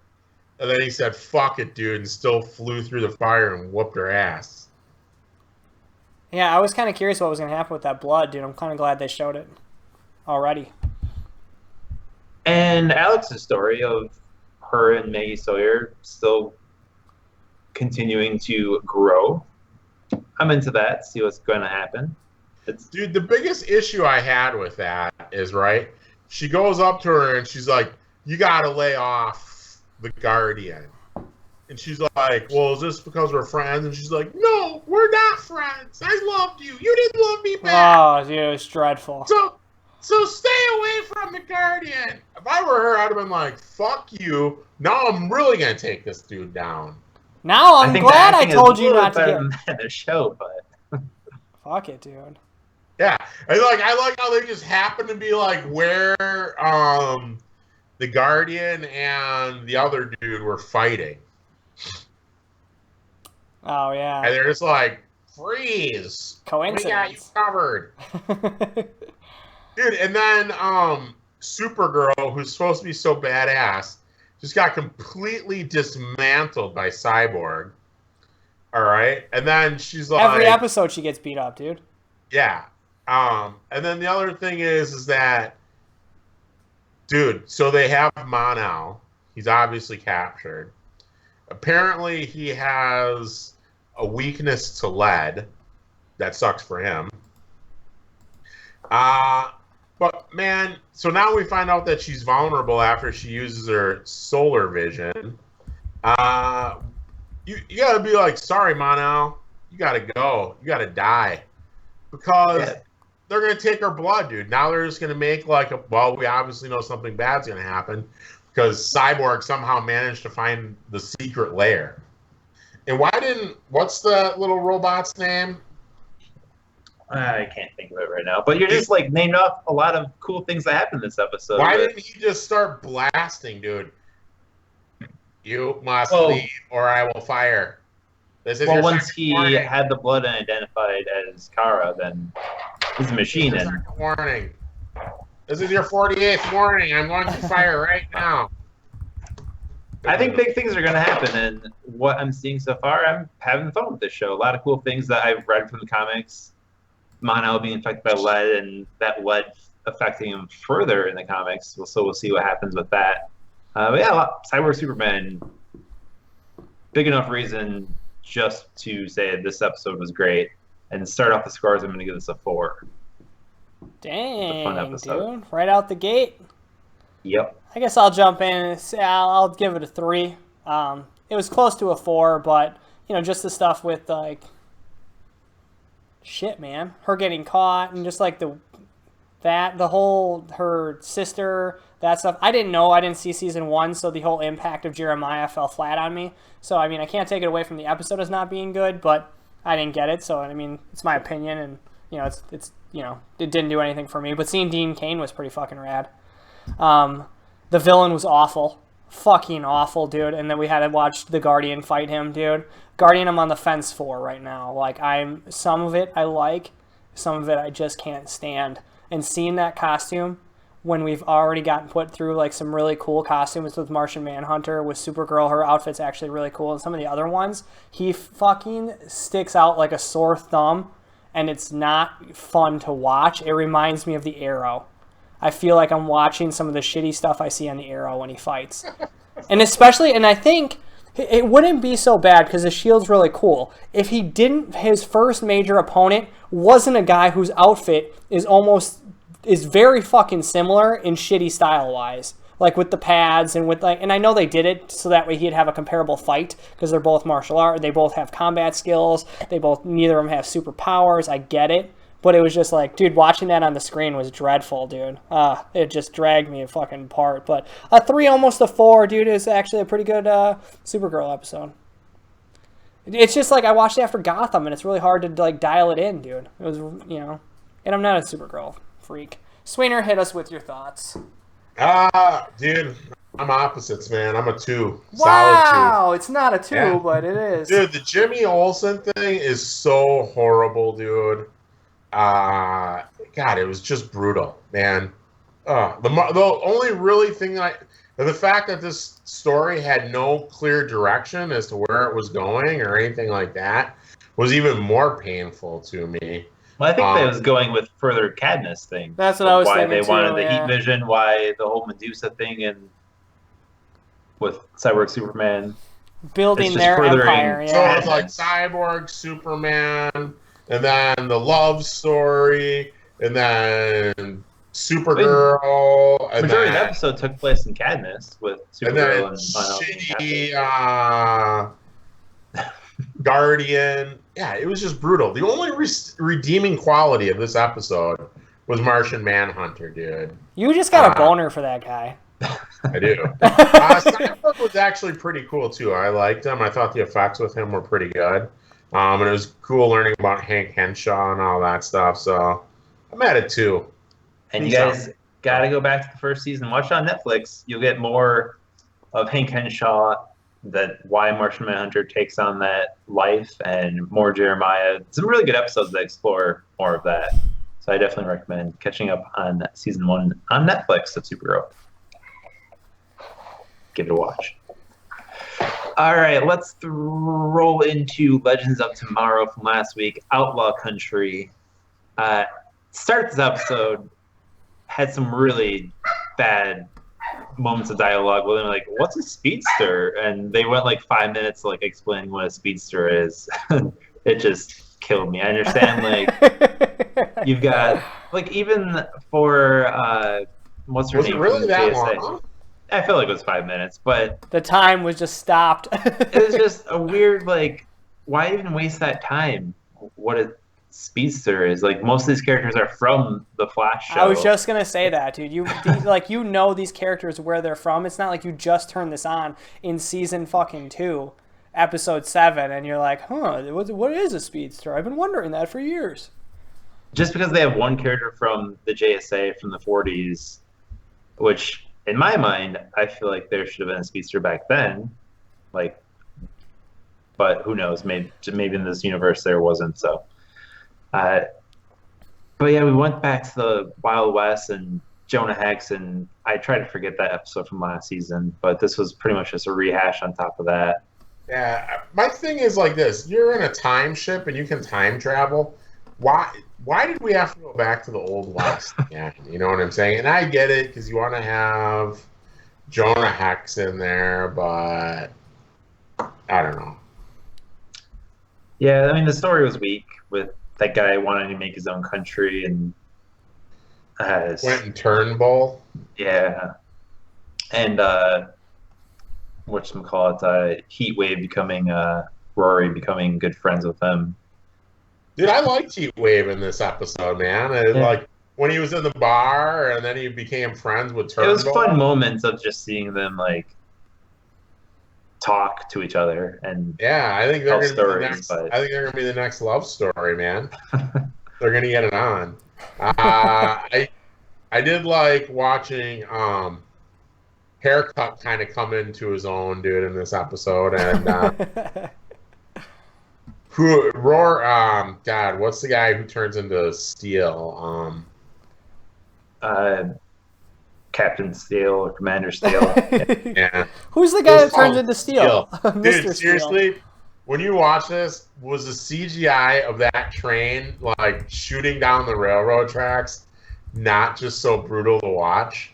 And then he said, fuck it, dude, and still flew through the fire and whooped her ass. Yeah, I was kind of curious what was going to happen with that blood, dude. I'm kind of glad they showed it already. And Alex's story of her and Maggie Sawyer still continuing to grow. I'm into that, see what's going to happen. Dude, the biggest issue I had with that is, right, she goes up to her and she's like, you got to lay off the Guardian. And she's like, well, is this because we're friends? And she's like, no, we're not friends. I loved you. You didn't love me back. Oh, dude, it's dreadful. So stay away from the Guardian. If I were her, I'd have been like, fuck you. Now I'm really going to take this dude down. Now I'm glad I told you not to get the show, but fuck it, dude. Yeah. I like how they just happen to be like where the Guardian and the other dude were fighting. Oh, yeah. And they're just like, freeze. Coincidence. We got you covered. Dude, and then Supergirl, who's supposed to be so badass, just got completely dismantled by Cyborg. All right? And then she's like... Every episode she gets beat up, dude. Yeah. And then the other thing is that... Dude, so they have Mon-El. He's obviously captured. Apparently, he has a weakness to lead. That sucks for him. But, man, so now we find out that she's vulnerable after she uses her solar vision. You got to be like, sorry, Mon-El. You got to go. You got to die. Because they're going to take her blood, dude. Now they're just going to make like we obviously know something bad's going to happen. Because Cyborg somehow managed to find the secret lair. And what's the little robot's name? I can't think of it right now. But you're just like named off a lot of cool things that happened this episode. Why didn't he just start blasting, dude? You must leave or I will fire. Once he had the blood and identified as Kara, then he's a machine. This is your warning. This is your 48th warning. I'm going to fire right now. I think big things are going to happen, and what I'm seeing so far, I'm having fun with this show. A lot of cool things that I've read from the comics. Mon-El being infected by lead, and that lead affecting him further in the comics. So we'll see what happens with that. But yeah, Cyborg Superman, big enough reason just to say this episode was great. And start off the scores, I'm going to give this a 4. Dang, dude. Right out the gate. Yep. I guess I'll jump in and say I'll give it a 3. It was close to a 4, but, you know, just the stuff with, like, shit, man. Her getting caught and just, like, the whole, her sister, that stuff. I didn't see season 1, so the whole impact of Jeremiah fell flat on me. So, I mean, I can't take it away from the episode as not being good, but I didn't get it. So, I mean, it's my opinion, and, you know, it's you know, it didn't do anything for me. But seeing Dean Cain was pretty fucking rad. The villain was awful. Fucking awful, dude. And then we had to watch the Guardian fight him, dude. Guardian I'm on the fence for right now. Like, some of it I like, some of it I just can't stand. And seeing that costume when we've already gotten put through, like, some really cool costumes with Martian Manhunter, with Supergirl, her outfit's actually really cool. And some of the other ones, he fucking sticks out like a sore thumb, and it's not fun to watch. It reminds me of the Arrow. I feel like I'm watching some of the shitty stuff I see on the Arrow when he fights. And especially, and I think it wouldn't be so bad because the Shield's really cool if he didn't, his first major opponent wasn't a guy whose outfit is very fucking similar in shitty style wise. Like with the pads and with and I know they did it so that way he'd have a comparable fight because they're both martial art. They both have combat skills. Neither of them have superpowers. I get it. But it was just like, dude, watching that on the screen was dreadful, dude. It just dragged me fucking apart. But a 3, almost a 4, dude, is actually a pretty good Supergirl episode. It's just like I watched it after Gotham, and it's really hard to like dial it in, dude. It was, and I'm not a Supergirl freak. Sweener, hit us with your thoughts. Dude, I'm opposites, man. I'm a 2. Wow, Solid 2. It's not a 2, but it is. Dude, the Jimmy Olsen thing is so horrible, dude. God, it was just brutal, man. The only really thing the fact that this story had no clear direction as to where it was going or anything like that was even more painful to me. Well, I think that was going with further Cadmus thing. That's what I was thinking. Why they wanted the heat vision, why the whole Medusa thing, and with Cyborg Superman building their empire. So it's like Cyborg, Superman, and then the love story, and then Supergirl. The majority of the episode took place in Cadmus with Supergirl and shitty Guardian. Yeah, it was just brutal. The only redeeming quality of this episode was Martian Manhunter, dude. You just got a boner for that guy. I do. Cyborg was actually pretty cool, too. I liked him. I thought the effects with him were pretty good. And it was cool learning about Hank Henshaw and all that stuff. So I'm at it, too. And you guys got to go back to the first season. Watch it on Netflix. You'll get more of Hank Henshaw, why Martian Manhunter takes on that life, and more Jeremiah. Some really good episodes that explore more of that. So I definitely recommend catching up on season 1 on Netflix of Supergirl. Give it a watch. All right, let's roll into Legends of Tomorrow from last week. Outlaw Country. Start this episode, had some really bad moments of dialogue where they're like, what's a speedster? And they went like 5 minutes like explaining what a speedster is. It just killed me. I understand, like, you've got, like, even for, what's her name? Was it really that long? I feel like it was 5 minutes, but the time was just stopped. It was just a weird, like, why even waste that time? What a speedster is. Like, most of these characters are from the Flash show. I was just gonna say that, dude. You know these characters where they're from. It's not like you just turned this on in season fucking 2, episode 7, and you're like, huh, what is a speedster? I've been wondering that for years. Just because they have one character from the JSA from the 40s, which, in my mind, I feel like there should have been a speedster back then. Like, but who knows? Maybe in this universe there wasn't. So, but yeah, we went back to the Wild West and Jonah Hex, and I tried to forget that episode from last season, but this was pretty much just a rehash on top of that. Yeah, my thing is like this: you're in a time ship and you can time travel. Why did we have to go back to the Old West again? You know what I'm saying? And I get it because you want to have Jonah Hex in there, but I don't know. Yeah, I mean, the story was weak with that guy wanting to make his own country and Quentin Turnbull. Yeah, and whatchamacallit, Heatwave becoming Rory becoming good friends with him. Dude, I liked Heatwave in this episode, man. Like when he was in the bar and then he became friends with Turnbull. It was fun moments of just seeing them like talk to each other and I think they're tell stories. I think they're gonna be the next love story, man. They're gonna get it on. I did like watching Haircut kind of come into his own, dude, in this episode, and God, what's the guy who turns into Steel? Captain Steel or Commander Steel. Yeah. Who's the guy that turns into Steel? Dude, seriously, when you watch this, was the CGI of that train like shooting down the railroad tracks not just so brutal to watch.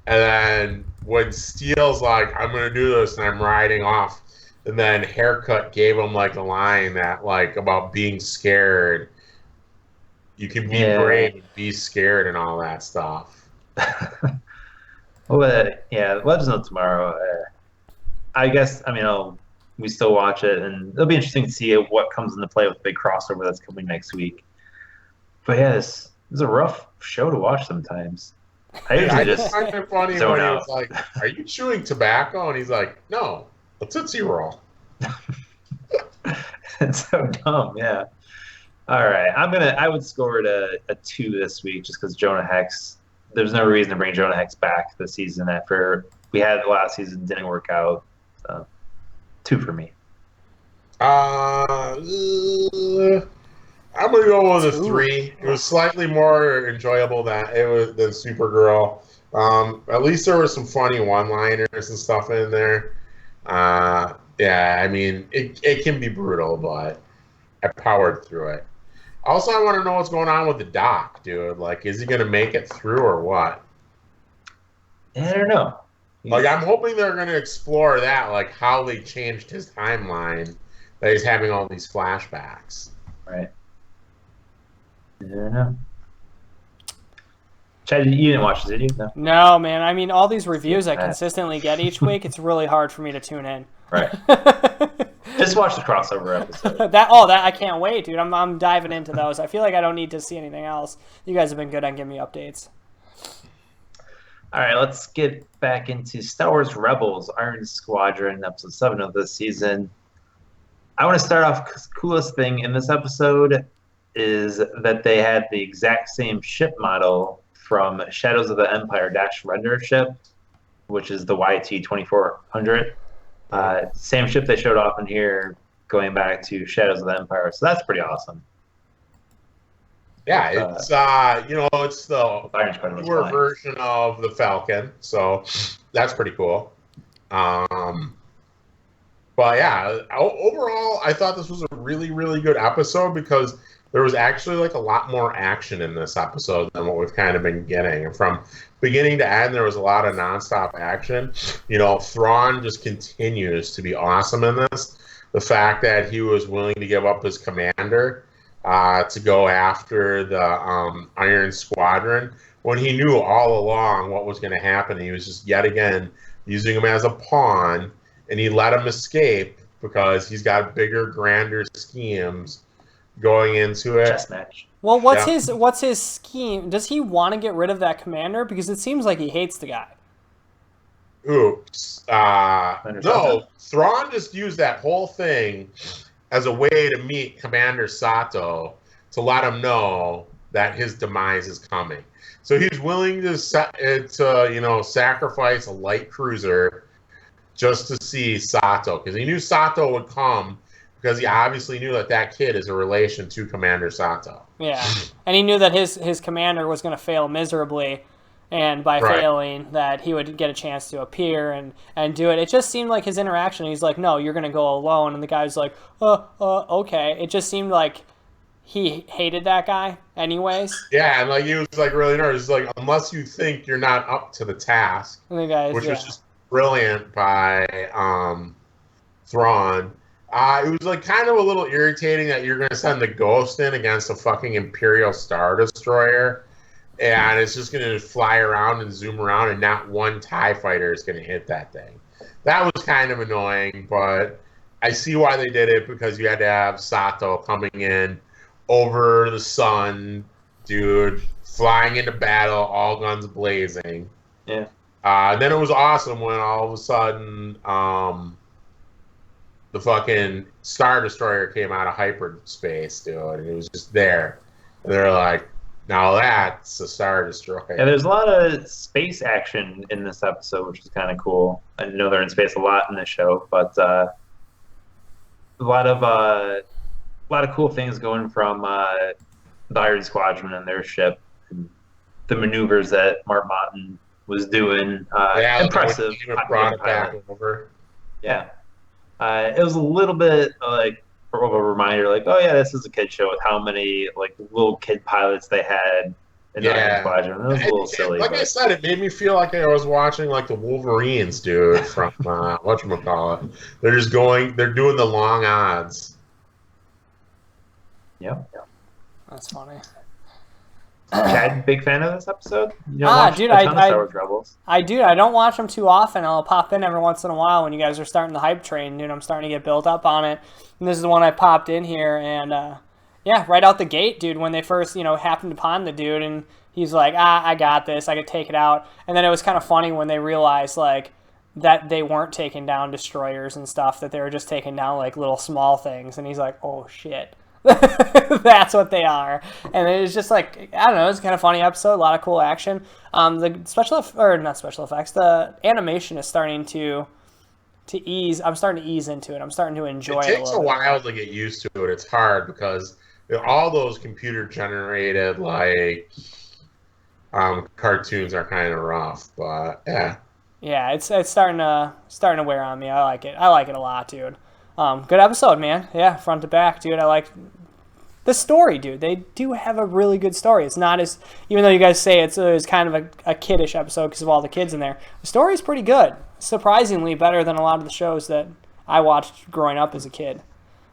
And then when Steele's like, I'm going to do this and I'm riding off, and then Haircut gave him like a line that like about being scared. You can be brave and be scared and all that stuff. Well, yeah, Legends of Tomorrow. I guess we still watch it, and it'll be interesting to see what comes into play with the big crossover that's coming next week. But yeah, this is a rough show to watch sometimes. I usually just find it funny when he was like, "Are you chewing tobacco?" And he's like, "No, a Tootsie Roll." It's so dumb, yeah. All right, I would score it a 2 this week just because Jonah Hex. There's no reason to bring Jonah Hex back this season after we had it last season, didn't work out. So 2 for me. I'm gonna go with a 3. It was slightly more enjoyable than Supergirl. At least there were some funny one-liners and stuff in there. Yeah, I mean it can be brutal, but I powered through it. Also, I want to know what's going on with the Doc, dude. Like, is he gonna make it through or what? I don't know. Like, I'm hoping they're gonna explore that, like how they changed his timeline. That he's having all these flashbacks. Right. I don't know. Chad, you didn't watch this, did you? No, man. I mean, all these reviews I consistently get each week, it's really hard for me to tune in. Right. Just watch the crossover episode. that I can't wait, dude. I'm diving into those. I feel like I don't need to see anything else. You guys have been good on giving me updates. All right, let's get back into Star Wars Rebels, Iron Squadron, episode 7 of this season. I want to start off because the coolest thing in this episode is that they had the exact same ship model from Shadows of the Empire Dash Render ship, which is the YT-2400. Same ship they showed off in here going back to Shadows of the Empire. So that's pretty awesome. Yeah, it's it's the newer version of the Falcon, so that's pretty cool. But yeah, overall, I thought this was a really, really good episode because there was actually like a lot more action in this episode than what we've kind of been getting. And from beginning to end, there was a lot of nonstop action. You know, Thrawn just continues to be awesome in this. The fact that he was willing to give up his commander to go after the Iron Squadron when he knew all along what was going to happen. He was just yet again using him as a pawn, and he let him escape because he's got bigger, grander schemes going into it. Chess match. Well, what's his scheme? Does he want to get rid of that commander? Because it seems like he hates the guy. Oops. No, Thrawn just used that whole thing as a way to meet Commander Sato to let him know that his demise is coming. So he's willing to sacrifice a light cruiser just to see Sato, because he knew Sato would come because he obviously knew that kid is a relation to Commander Sato. Yeah, and he knew that his commander was going to fail miserably, and by failing, that he would get a chance to appear and do it. It just seemed like his interaction, he's like, no, you're going to go alone, and the guy's like, okay. It just seemed like he hated that guy anyways. Yeah, and like he was like really nervous. He's like, unless you think you're not up to the task, and the guys, which was just brilliant by Thrawn. It was like kind of a little irritating that you're going to send the Ghost in against a fucking Imperial Star Destroyer, and it's just going to fly around and zoom around, and not one TIE fighter is going to hit that thing. That was kind of annoying, but I see why they did it, because you had to have Sato coming in over the sun, dude, flying into battle, all guns blazing. Yeah. And then it was awesome when all of a sudden the fucking Star Destroyer came out of hyperspace, dude, and it was just there. And they're like, now that's a Star Destroyer. Yeah, there's a lot of space action in this episode, which is kind of cool. I know they're in space a lot in this show, but a lot of cool things going from the Iron Squadron and their ship, and the maneuvers that Mark Martin was doing. Impressive. Brought it back over. Yeah. It was a little bit like of a reminder, like, oh yeah, this is a kid show with how many like little kid pilots they had in the Iron Squadron. That was a little silly. Like I said, it made me feel like I was watching like the Wolverines, dude, from whatchamacallit. They're doing the long odds. Yep. That's funny. Chad, big fan of this episode? You don't watch dude, a ton of Star Wars Rebels. I don't watch them too often. I'll pop in every once in a while when you guys are starting the hype train, dude. I'm starting to get built up on it. And this is the one I popped in here, and yeah, right out the gate, dude, when they first, happened upon the dude, and he's like, I got this, I could take it out. And then it was kind of funny when they realized, like, that they weren't taking down destroyers and stuff, that they were just taking down, like, little small things. And he's like, oh, shit. That's what they are. And it was just like, I don't know, it's kind of funny episode, a lot of cool action. The animation is starting to ease. I'm starting to ease into it. I'm starting to enjoy it. It takes a while to get used to it. It's hard because all those computer generated like cartoons are kind of rough, but yeah. Yeah, it's starting to wear on me. I like it. I like it a lot, dude. Good episode, man. Yeah, front to back, dude. I like the story, dude. They do have a really good story. It's not as, even though you guys say it's kind of a kiddish episode because of all the kids in there, the story is pretty good. Surprisingly better than a lot of the shows that I watched growing up as a kid.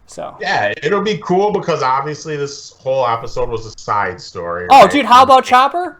So yeah, it'll be cool because obviously this whole episode was a side story. Oh, right? Dude, how about Chomper,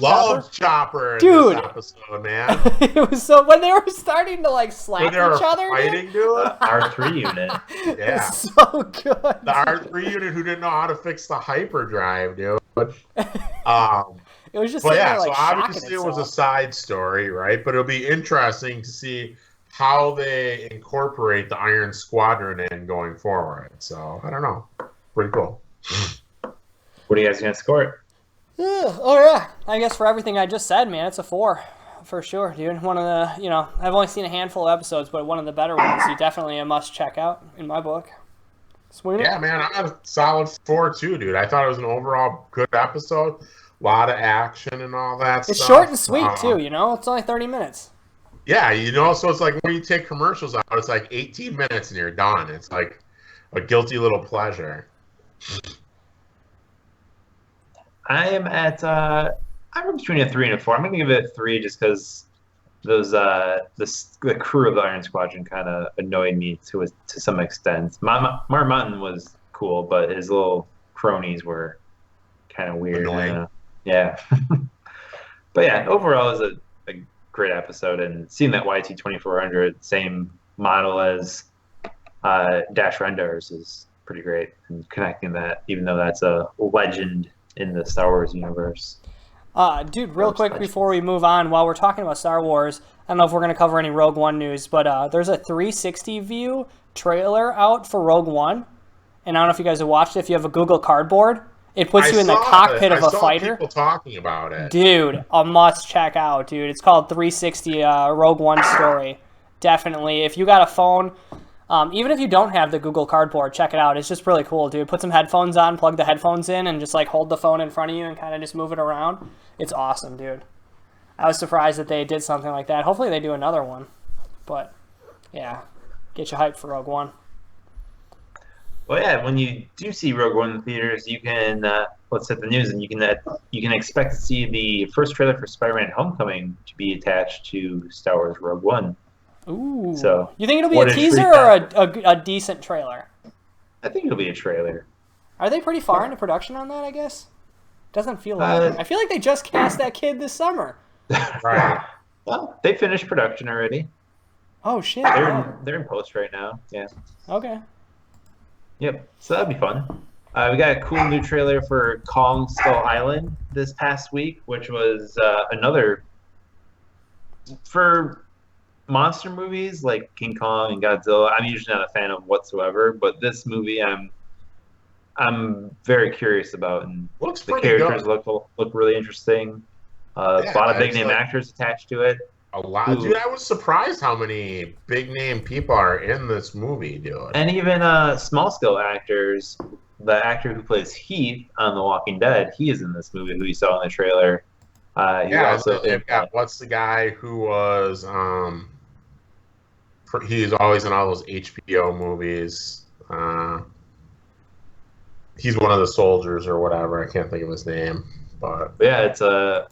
Love Chopper in dude. This episode, man. It was so when they were starting to like slap each other. Fighting, dude. R3 unit. Yeah, so good. The R3 unit who didn't know how to fix the hyperdrive, dude. It was just. But yeah, there, like, so obviously it was a side story, right? But it'll be interesting to see how they incorporate the Iron Squadron in going forward. So I don't know. Pretty cool. What are you guys gonna score it? Oh yeah, I guess for everything I just said, man, it's a 4 for sure, dude. One of the, I've only seen a handful of episodes, but one of the better ones. You definitely a must check out in my book. Sweet. Yeah, man, I'm a solid 4 too, dude. I thought it was an overall good episode. A lot of action and all that stuff. It's short and sweet too, It's only 30 minutes. Yeah, so it's like when you take commercials out, it's like 18 minutes and you're done. It's like a guilty little pleasure. I'm between a 3 and a 4. I'm gonna give it a 3 just because those the crew of the Iron Squadron kind of annoyed me to some extent. Marmotton was cool, but his little cronies were kind of weird. Yeah. But yeah, overall it was a great episode, and seeing that YT-2400 same model as Dash Rendar's is pretty great, and connecting that, even though that's a legend in the Star Wars universe. Dude, real quick before we move on, while we're talking about Star Wars, I don't know if we're going to cover any Rogue One news, but there's a 360 view trailer out for Rogue One, and I don't know if you guys have watched it. If you have a Google Cardboard, it puts you in the cockpit of a fighter. People talking about it. Dude, a must check out, dude. It's called 360 Rogue One Story. Definitely. If you got a phone, even if you don't have the Google Cardboard, check it out. It's just really cool, dude. Put some headphones on, plug the headphones in, and just like hold the phone in front of you and kind of just move it around. It's awesome, dude. I was surprised that they did something like that. Hopefully they do another one. But, yeah, get you hyped for Rogue One. Well, yeah, when you do see Rogue One in the theaters, you can let's set the news, and you can expect to see the first trailer for Spider-Man: Homecoming to be attached to Star Wars Rogue One. Ooh. So, you think it'll be a teaser or a decent trailer? I think it'll be a trailer. Are they pretty far into production on that, I guess? Doesn't feel like it. I feel like they just cast that kid this summer. Right. Well, they finished production already. Oh, shit. They're in post right now. Yeah. Okay. Yep. So that'd be fun. We got a cool new trailer for Kong Skull Island this past week, which was another for monster movies like King Kong and Godzilla. I'm usually not a fan of whatsoever, but this movie I'm very curious about, and Looks the pretty characters good. look really interesting. A lot of big name actors attached to it. A lot, dude. I was surprised how many big name people are in this movie, dude. And even small scale actors. The actor who plays Heath on The Walking Dead, he is in this movie, who you saw in the trailer. They've got what's the guy who was he's always in all those HBO movies. He's one of the soldiers or whatever. I can't think of his name. Yeah, it's a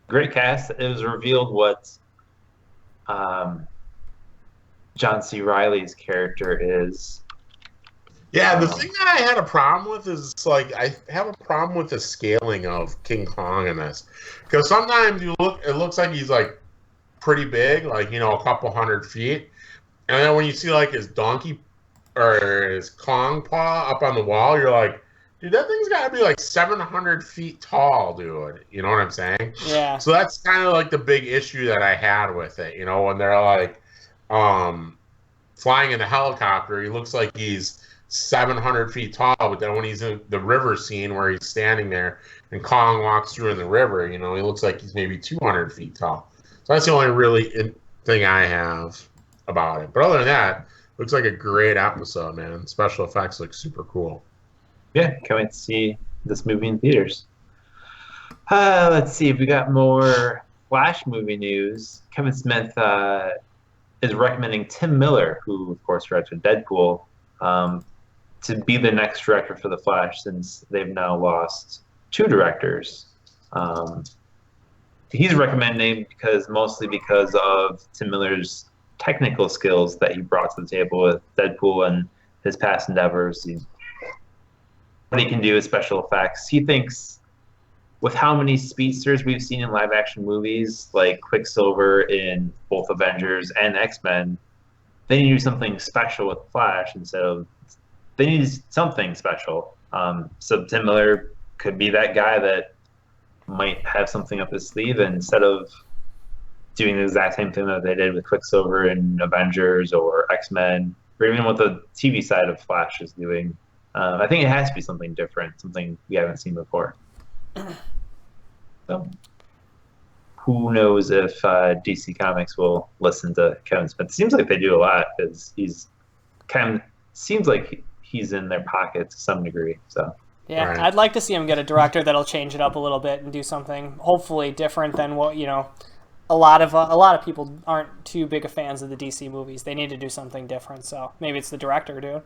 great cast. It was revealed what John C. Reilly's character is. Yeah, the thing that I had a problem with is like I have a problem with the scaling of King Kong in this, because sometimes it looks like he's like pretty big, like a couple 100 feet, and then when you see like his donkey or his Kong paw up on the wall, you're like, dude, that thing's got to be like 700 feet tall, dude. You know what I'm saying? Yeah. So that's kind of like the big issue that I had with it. When they're like flying in a helicopter, he looks like he's 700 feet tall, but then when he's in the river scene where he's standing there and Kong walks through in the river, he looks like he's maybe 200 feet tall. So that's the only really thing I have about it. But other than that, looks like a great episode, man. Special effects look super cool. Yeah, can't wait to see this movie in theaters. Let's see if we got more Flash movie news. Kevin Smith is recommending Tim Miller, who of course directed Deadpool, to be the next director for The Flash, since they've now lost 2 directors. He's recommending mostly because of Tim Miller's technical skills that he brought to the table with Deadpool and his past endeavors. What he can do with special effects. He thinks with how many speedsters we've seen in live action movies, like Quicksilver in both Avengers and X-Men, they need to do something special with Flash they need something special. So Tim Miller could be that guy that might have something up his sleeve, and instead of doing the exact same thing that they did with Quicksilver in Avengers or X-Men, or even what the TV side of Flash is doing, I think it has to be something different, something we haven't seen before. So, who knows if DC Comics will listen to Kevin Smith? It seems like they do a lot, because seems like he's in their pocket to some degree. So yeah, right. I'd like to see him get a director that'll change it up a little bit and do something hopefully different than what a lot of people aren't too big of fans of the DC movies. They need to do something different. So maybe it's the director, dude.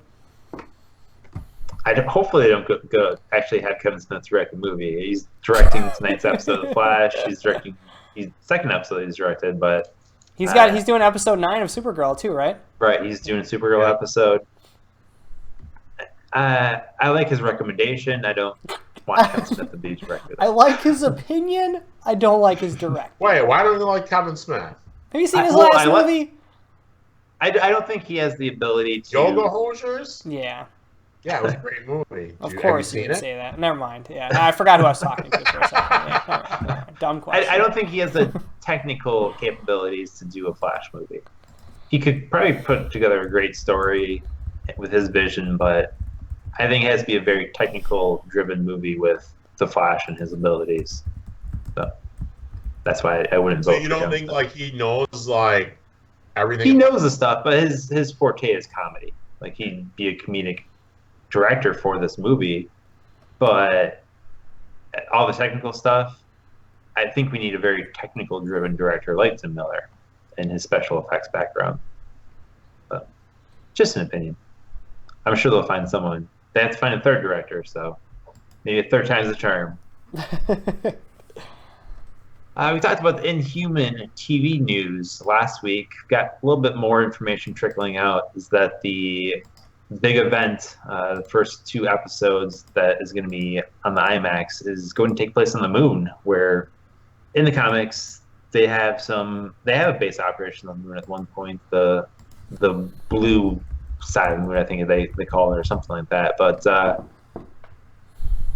Hopefully they don't go actually have Kevin Smith direct the movie. He's directing tonight's episode of The Flash. He's directing second episode he's directed, but he's doing episode 9 of Supergirl too, right? Right, he's doing a Supergirl episode. I like his recommendation. I don't want Kevin Smith to be directed. I like his opinion. I don't like his direct. Wait, why don't you like Kevin Smith? Have you seen his last movie? I don't think he has the ability to... Yoga Hosers? Yeah. Yeah, it was a great movie. Of course you would say that. Never mind. Yeah, I forgot who I was talking to for a second. Yeah, never mind. Dumb question. I don't think he has the technical capabilities to do a Flash movie. He could probably put together a great story with his vision, but I think it has to be a very technical-driven movie with the Flash and his abilities. So that's why I wouldn't vote. So you don't think like he knows like everything? He knows the stuff, but his forte is comedy. Like he'd be a comedic director for this movie, but all the technical stuff, I think we need a very technical-driven director like Tim Miller and his special effects background. But just an opinion. I'm sure they'll find someone. They have to find a third director, so maybe a third time's the charm. We talked about the Inhuman TV news last week. Got a little bit more information trickling out. Is that the big event, the first 2 episodes that is going to be on the IMAX, is going to take place on the moon, where in the comics they have a base operation on the moon at one point, the blue side of the moon, I think they call it, or something like that. But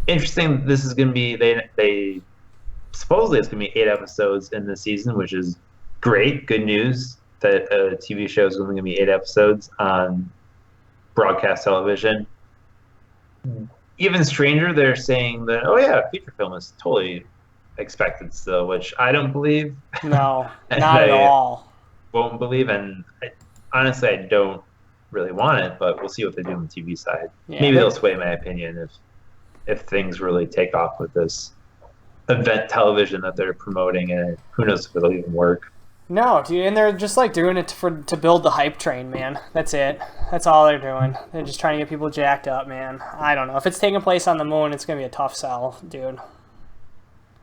interesting, this is going to be, they supposedly it's going to be 8 episodes in this season, which is great, good news that a TV show is only going to be 8 episodes on broadcast television. Even stranger, they're saying that, oh yeah, a feature film is totally expected still, which I don't believe. No, not at all. Won't believe, and honestly, I don't really want it, but we'll see what they do on the TV side. Yeah, maybe they'll sway my opinion if things really take off with this event television that they're promoting, and who knows if it'll even work. No, dude, and they're just like doing it to build the hype train, man. That's it. That's all they're doing. They're just trying to get people jacked up, man. I don't know. If it's taking place on the moon, it's gonna be a tough sell, dude.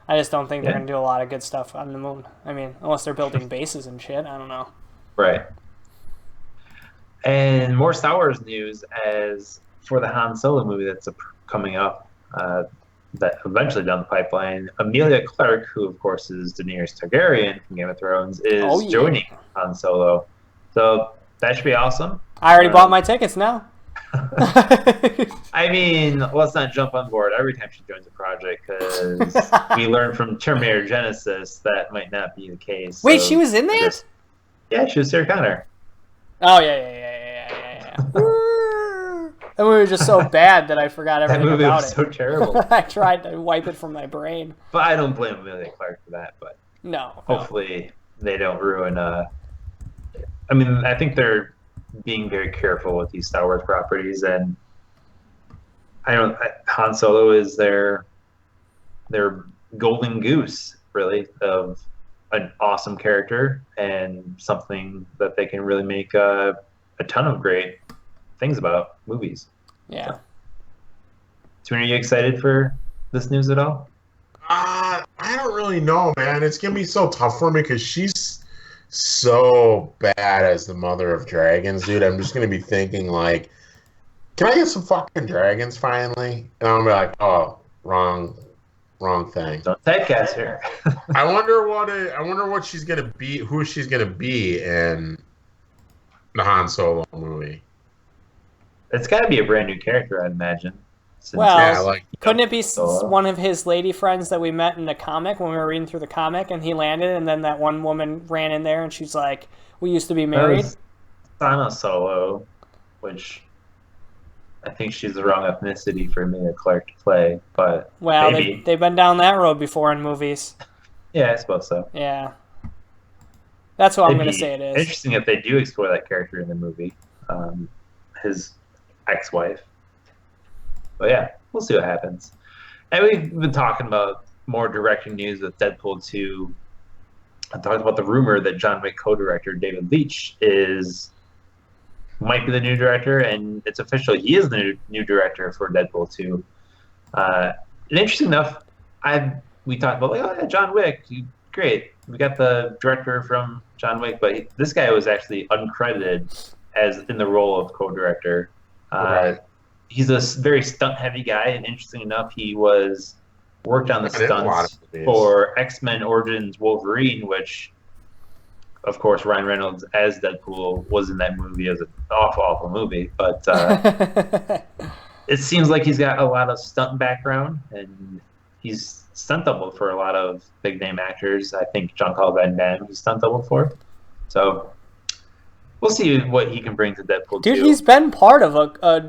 I just don't think they're going to do a lot of good stuff on the moon. I mean, unless they're building bases and shit. I don't know. Right. And more Star Wars news as for the Han Solo movie that's coming up, that eventually down the pipeline. Emilia Clarke, who of course is Daenerys Targaryen from Game of Thrones, is joining Han Solo. So that should be awesome. I already bought my tickets now. I mean, let's not jump on board every time she joins a project, because we learned from Terminator Genesis that might not be the case. Wait, she was in that? Yeah, she was Sarah Connor. Oh, yeah. That movie was just so bad that I forgot everything about it. That movie was so terrible. I tried to wipe it from my brain. But I don't blame Emilia Clarke for that, but no. Hopefully they don't ruin... I mean, I think they're being very careful with these Star Wars properties, and Han Solo is their golden goose, really, of an awesome character and something that they can really make a ton of great things about movies. Yeah. So, are you excited for this news at all? I don't really know, man. It's gonna be so tough for me because she's so bad as the mother of dragons, dude. I'm just gonna be thinking like, can I get some fucking dragons finally? And I'm gonna be like, oh, wrong thing. Don't typecast her. I wonder what she's gonna be, who she's gonna be in the Han Solo movie. It's got to be a brand new character, I'd imagine. Well, couldn't it be one of his lady friends that we met in the comic when we were reading through the comic, and he landed, and then that one woman ran in there, and she's like, "We used to be married." Sana Solo, which I think she's the wrong ethnicity for Emilia Clarke to play, but well, they've been down that road before in movies. Yeah, I suppose so. Yeah, that's what I'm going to say. It is interesting if they do explore that character in the movie, his ex-wife. But yeah, we'll see what happens. And we've been talking about more directing news with Deadpool 2. I talked about the rumor that John Wick co-director David Leitch might be the new director, and it's official. He is the new director for Deadpool 2. And interesting enough, we talked about, like, oh yeah, John Wick, great. We got the director from John Wick, but this guy was actually uncredited as in the role of co-director. Right. He's a very stunt-heavy guy, and interesting enough, he worked on the stunts for X-Men Origins Wolverine, which, of course, Ryan Reynolds as Deadpool was in that movie. It was an awful movie, but it seems like he's got a lot of stunt background, and he's stunt double for a lot of big-name actors. I think Jean-Claude Van Damme he's stunt double for. So we'll see what he can bring to Deadpool 2. Dude, he's been part of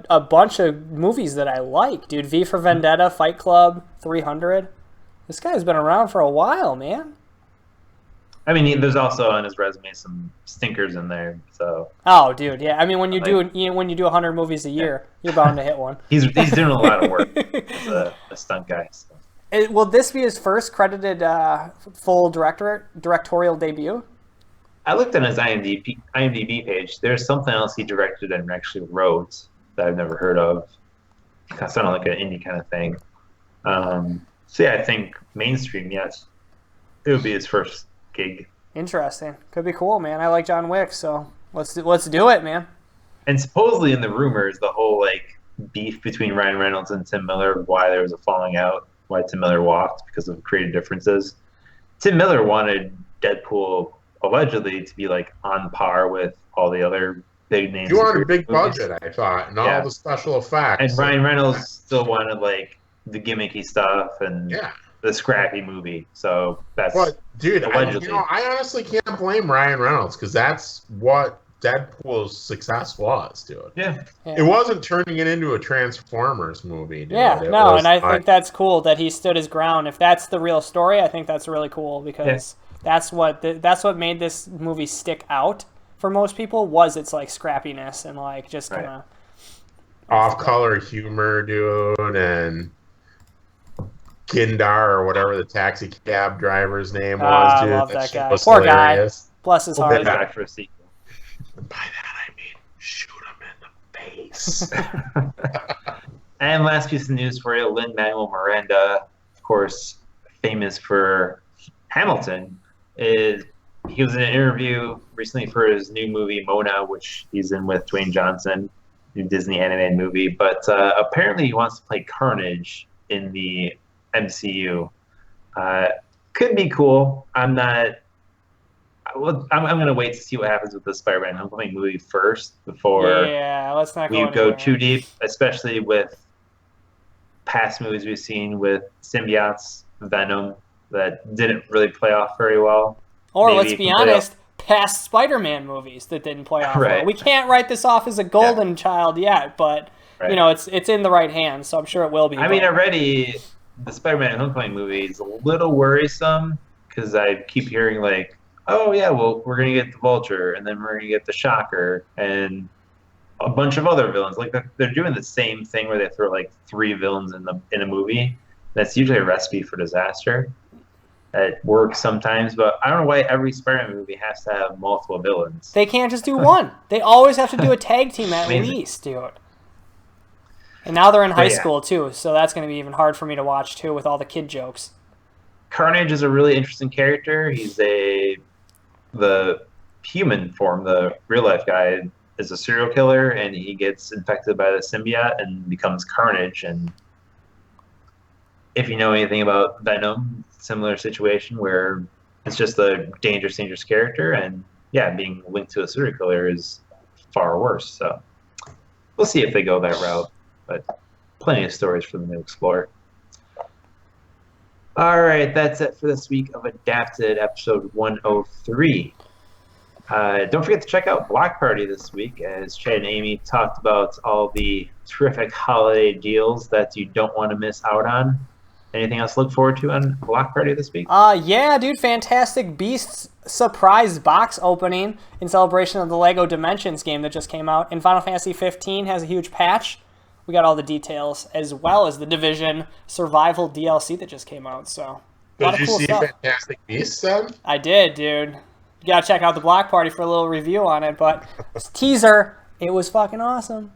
a bunch of movies that I like, dude. V for Vendetta, Fight Club, 300. This guy's been around for a while, man. I mean, there's also on his resume some stinkers in there. So. Oh, dude, yeah. I mean, when you do 100 movies a year, you're bound to hit one. He's doing a lot of work as a stunt guy. So. Will this be his first credited full directorial debut? I looked on his IMDb page. There's something else he directed and actually wrote that I've never heard of. It sounded like an indie kind of thing. So yeah, I think mainstream, yes, it would be his first gig. Interesting. Could be cool, man. I like John Wick, so let's do it, man. And supposedly in the rumors, the whole beef between Ryan Reynolds and Tim Miller, why there was a falling out, why Tim Miller walked because of creative differences. Tim Miller wanted Deadpool allegedly to be on par with all the other big names. You wanted a big budget, I thought, and all the special effects. And Ryan Reynolds still wanted the gimmicky stuff and the scrappy movie. So that's dude, I honestly can't blame Ryan Reynolds because that's what Deadpool's success was, dude. Yeah. It wasn't turning it into a Transformers movie, dude. Yeah, and I think that's cool that he stood his ground. If that's the real story, I think that's really cool because that's what made this movie stick out for most people was its scrappiness and just kind of off-color humor, dude, and Kindar or whatever the taxi cab driver's name was, dude. I love that guy. Poor hilarious guy. Bless his heart. Back for a sequel. And by that I mean shoot him in the face. And last piece of news for you, Lin-Manuel Miranda, of course, famous for Hamilton, is he was in an interview recently for his new movie Mona, which he's in with Dwayne Johnson, new Disney animated movie. But apparently he wants to play Carnage in the MCU. Could be cool. I'm not. Well, I'm going to wait to see what happens with the Spider-Man Homecoming movie first before let's not we go too deep, especially with past movies we've seen with symbiotes, Venom, that didn't really play off very well. Or let's be honest, past Spider-Man movies that didn't play off well. We can't write this off as a golden child yet, but it's in the right hands, so I'm sure it will be. I mean, already the Spider-Man Homecoming movie is a little worrisome because I keep hearing like, oh yeah, well we're gonna get the Vulture, and then we're gonna get the Shocker, and a bunch of other villains. Like they're doing the same thing where they throw like 3 villains in a movie. That's usually a recipe for disaster. It works sometimes, but I don't know why every Spider-Man movie has to have multiple villains. They can't just do one. They always have to do a tag team at least, dude. And now they're in high school too, so that's going to be even hard for me to watch too with all the kid jokes. Carnage is a really interesting character. He's the human form, the real life guy is a serial killer, and he gets infected by the symbiote and becomes Carnage. And if you know anything about Venom, similar situation where it's just a dangerous character, and being linked to a serial killer is far worse. So we'll see if they go that route, but plenty of stories for them to explore. All right, that's it for this week of Adapted, episode 103. Don't forget to check out Block Party this week, as Chad and Amy talked about all the terrific holiday deals that you don't want to miss out on. Anything else to look forward to on Block Party this week? Yeah, dude, Fantastic Beasts surprise box opening in celebration of the LEGO Dimensions game that just came out. And Final Fantasy 15 has a huge patch. We got all the details, as well as the Division Survival DLC that just came out. So, did you see Fantastic Beasts, son? I did, dude. You gotta check out the Block Party for a little review on it. But teaser, it was fucking awesome.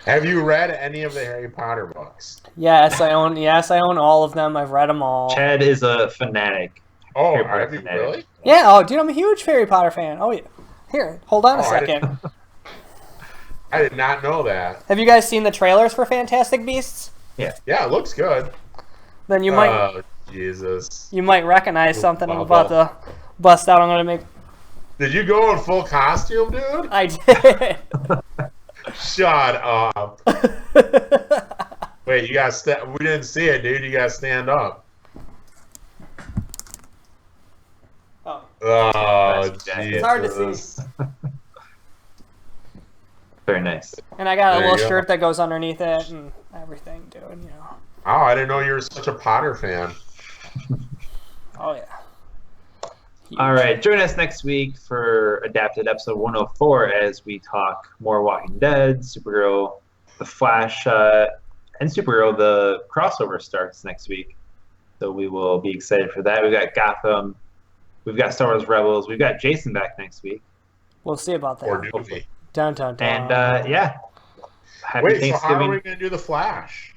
Have you read any of the Harry Potter books? Yes, I own all of them. I've read them all. Chad is a fanatic. Oh, are you really? Yeah. Oh, dude, I'm a huge Harry Potter fan. Oh, yeah. Here, hold on a second. I did not know that. Have you guys seen the trailers for Fantastic Beasts? Yeah. Yeah, it looks good. Then you might. Oh, Jesus. You might recognize something I'm about to bust out. I'm gonna make. Did you go in full costume, dude? I did. Shut up. Wait, you gotta we didn't see it, dude. You gotta stand up. Oh, Jesus. It's hard to see. Very nice. And I got a little shirt that goes underneath it and everything, dude. You know. Oh, I didn't know you were such a Potter fan. Oh yeah. Huge. All right, join us next week for Adapted episode 104 as we talk more Walking Dead, Supergirl, The Flash, and Supergirl. The crossover starts next week, so we will be excited for that. We've got Gotham, we've got Star Wars Rebels, we've got Jason back next week. We'll see about that. Or Doofy. Dun, dun, dun. And happy Wait, Thanksgiving. so how are we going to do The Flash?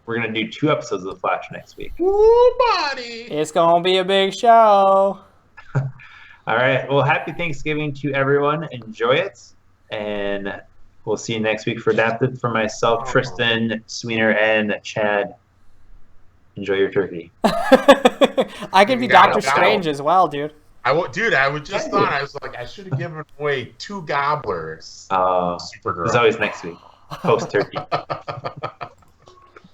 We're going to do 2 episodes of The Flash next week. Ooh, buddy! It's going to be a big show. All right. Well, happy Thanksgiving to everyone. Enjoy it. And we'll see you next week for Adapted. For myself, Tristan, Sweener, and Chad, enjoy your turkey. I could be Doctor Strange as well, dude. I just thought, I was like, I should have given away 2 gobblers. Supergirl. It's always next week. Post turkey.